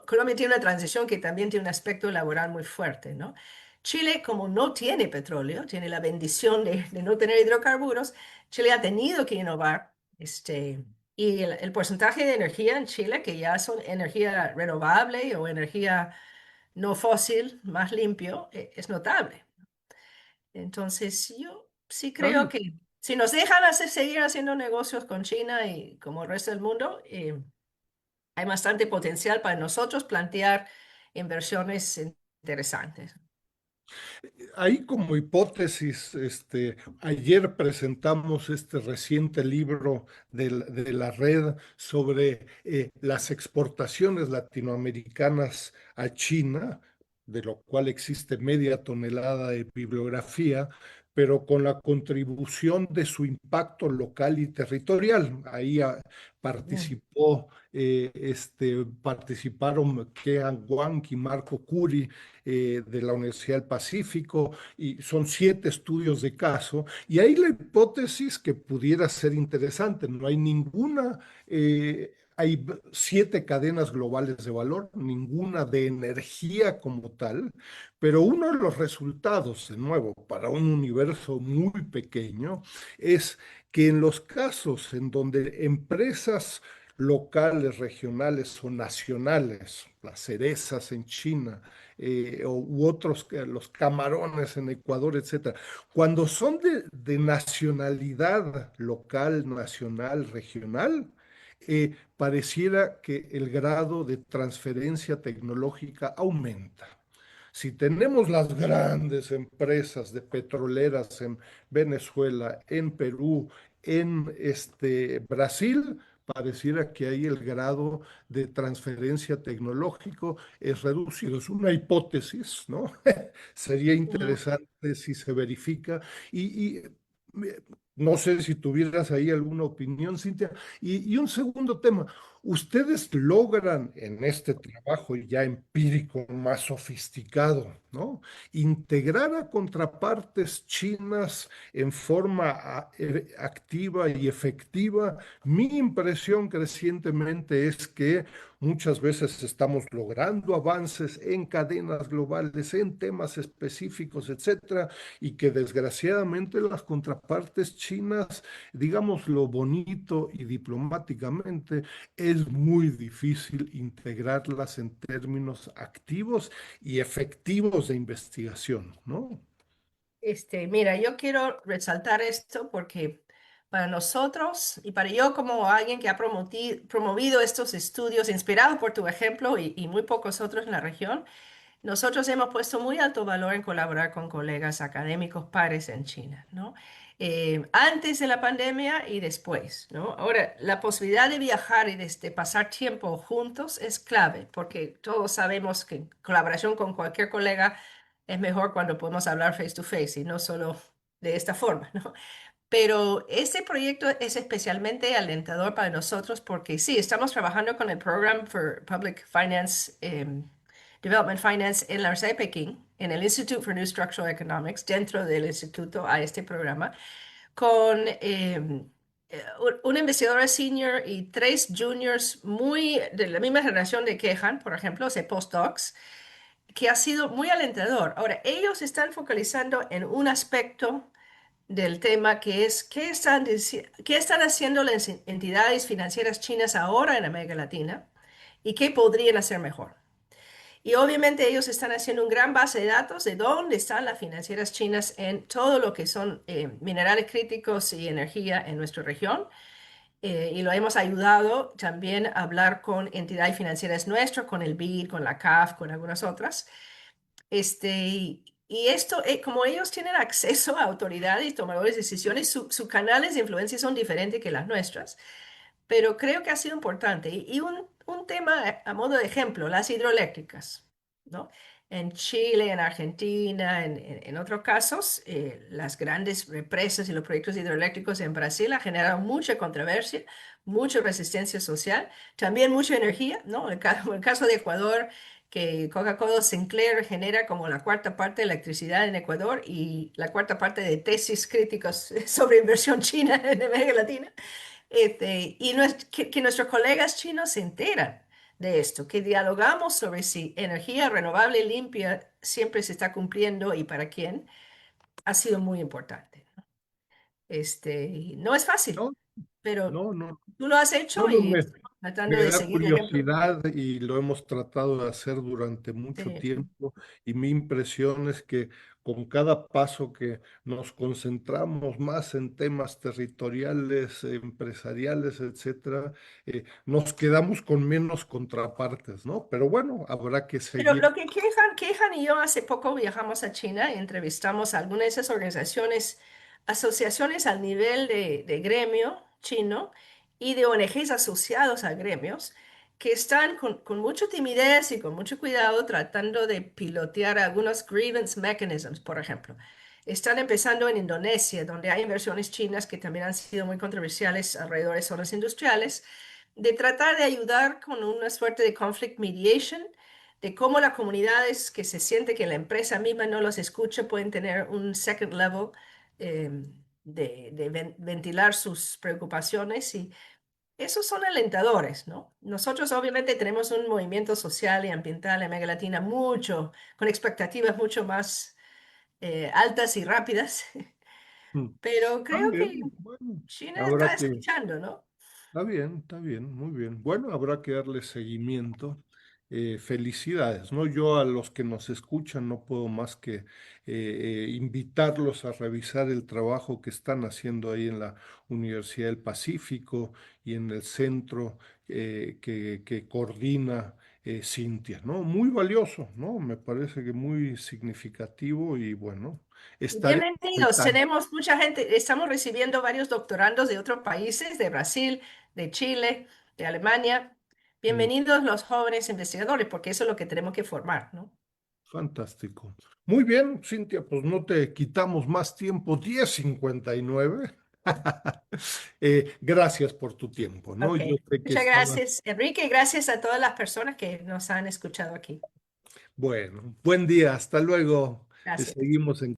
Colombia tiene una transición que también tiene un aspecto laboral muy fuerte, ¿no? Chile, como no tiene petróleo, tiene la bendición de no tener hidrocarburos, Chile ha tenido que innovar, y el porcentaje de energía en Chile, que ya son energía renovable o energía no fósil, más limpio, es notable. Entonces, yo sí creo Ay, que si nos dejan seguir haciendo negocios con China y como el resto del mundo, hay bastante potencial para nosotros plantear inversiones interesantes. ahí como hipótesis, ayer presentamos este reciente libro de la red sobre las exportaciones latinoamericanas a China, de lo cual existe media tonelada de bibliografía, pero con la contribución de su impacto local y territorial. Ahí Mm. participaron Kean Wang y Marco Curi de la Universidad del Pacífico, y son 7 estudios de caso, y ahí la hipótesis que pudiera ser interesante, no hay ninguna, hay 7 cadenas globales de valor, ninguna de energía como tal, pero uno de los resultados, de nuevo, para un universo muy pequeño, es que en los casos en donde empresas locales, regionales o nacionales, las cerezas en China, u otros, los camarones en Ecuador, etcétera. Cuando son de nacionalidad local, nacional, regional, pareciera que el grado de transferencia tecnológica aumenta. Si tenemos las grandes empresas de petroleras en Venezuela, en Perú, en Brasil, pareciera que ahí el grado de transferencia tecnológico es reducido. Es una hipótesis, ¿no? Sería Mm. interesante si se verifica. Y no sé si tuvieras ahí alguna opinión, Cintia. Y un segundo tema. Ustedes logran en este trabajo ya empírico más sofisticado, ¿no? Integrar a contrapartes chinas en forma activa y efectiva. Mi impresión crecientemente es que muchas veces estamos logrando avances en cadenas globales, en temas específicos, etcétera, y que desgraciadamente las contrapartes chinas, digamos lo bonito y diplomáticamente, es muy difícil integrarlas en términos activos y efectivos de investigación, ¿no? Mira, yo quiero resaltar esto porque para nosotros y para yo como alguien que ha promovido estos estudios, inspirado por tu ejemplo y muy pocos otros en la región, nosotros hemos puesto muy alto valor en colaborar con colegas académicos pares en China, ¿no? Antes de la pandemia y después, ¿no? Ahora, la posibilidad de viajar y de pasar tiempo juntos es clave, porque todos sabemos que colaboración con cualquier colega es mejor cuando podemos hablar face to face y no solo de esta forma, ¿no? Pero este proyecto es especialmente alentador para nosotros porque sí, estamos trabajando con el Program for Public Finance, Development Finance en la Universidad de Pekín, en el Institute for New Structural Economics, dentro del instituto a este programa, con una investigadora senior y 3 juniors muy de la misma generación de Kehan, por ejemplo, o sea, postdocs, que ha sido muy alentador. Ahora, ellos están focalizando en un aspecto del tema que es qué están haciendo las entidades financieras chinas ahora en América Latina y qué podrían hacer mejor. Y obviamente ellos están haciendo una gran base de datos de dónde están las financieras chinas en todo lo que son minerales críticos y energía en nuestra región. Y lo hemos ayudado también a hablar con entidades financieras nuestras, con el BID, con la CAF, con algunas otras. Y esto, como ellos tienen acceso a autoridades y tomadores de decisiones, sus canales de influencia son diferentes que las nuestras, pero creo que ha sido importante. Y un tema a modo de ejemplo, las hidroeléctricas, ¿no? En Chile, en Argentina, en otros casos, las grandes represas y los proyectos hidroeléctricos en Brasil han generado mucha controversia, mucha resistencia social, también mucha energía, ¿no? El caso de Ecuador, que Coca-Cola Sinclair genera como la cuarta parte de electricidad en Ecuador y la cuarta parte de tesis críticas sobre inversión china en América Latina. Y que nuestros colegas chinos se enteran de esto, que dialogamos sobre si energía renovable limpia siempre se está cumpliendo y para quién, ha sido muy importante. Y no es fácil, No, pero no, no. tú lo has No, hecho no, y estamos tratando me de da seguir el ejemplo. curiosidad y lo hemos tratado de hacer durante mucho Sí. tiempo y mi impresión es que con cada paso que nos concentramos más en temas territoriales, empresariales, etcétera, nos quedamos con menos contrapartes, ¿no? Pero bueno, habrá que Pero seguir. lo que Kehan y yo hace poco viajamos a China y entrevistamos a algunas de esas organizaciones, asociaciones al nivel de gremio chino y de ONGs asociados a gremios que están con mucha timidez y con mucho cuidado tratando de pilotear algunos grievance mechanisms, por ejemplo. Están empezando en Indonesia, donde hay inversiones chinas que también han sido muy controversiales alrededor de zonas industriales, de tratar de ayudar con una suerte de conflict mediation de cómo las comunidades que se siente que la empresa misma no los escucha pueden tener un second level eh, de ventilar sus preocupaciones y esos son alentadores, ¿no? Nosotros obviamente tenemos un movimiento social y ambiental en América Latina mucho, con expectativas mucho más altas y rápidas, Mm. pero creo que También, bueno, China está habrá que escuchando, ¿no? está bien, muy bien. Bueno, habrá que darle seguimiento. Felicidades, ¿no? Yo a los que nos escuchan no puedo más que invitarlos a revisar el trabajo que están haciendo ahí en la Universidad del Pacífico y en el centro que coordina Cintia, ¿no? Muy valioso, ¿no? Me parece que muy significativo y bueno, estaré al Bienvenidos, tanto. tenemos mucha gente, estamos recibiendo varios doctorandos de otros países, de Brasil, de Chile, de Alemania. Mm. Bienvenidos los jóvenes investigadores, porque eso es lo que tenemos que formar, ¿no? Fantástico. Muy bien, Cintia, pues no te quitamos más tiempo, 10:59. Gracias por tu tiempo, ¿no? Ok, Yo sé que muchas estaba, gracias, Enrique, y gracias a todas las personas que nos han escuchado aquí. bueno, buen día, hasta luego. Gracias. Seguimos en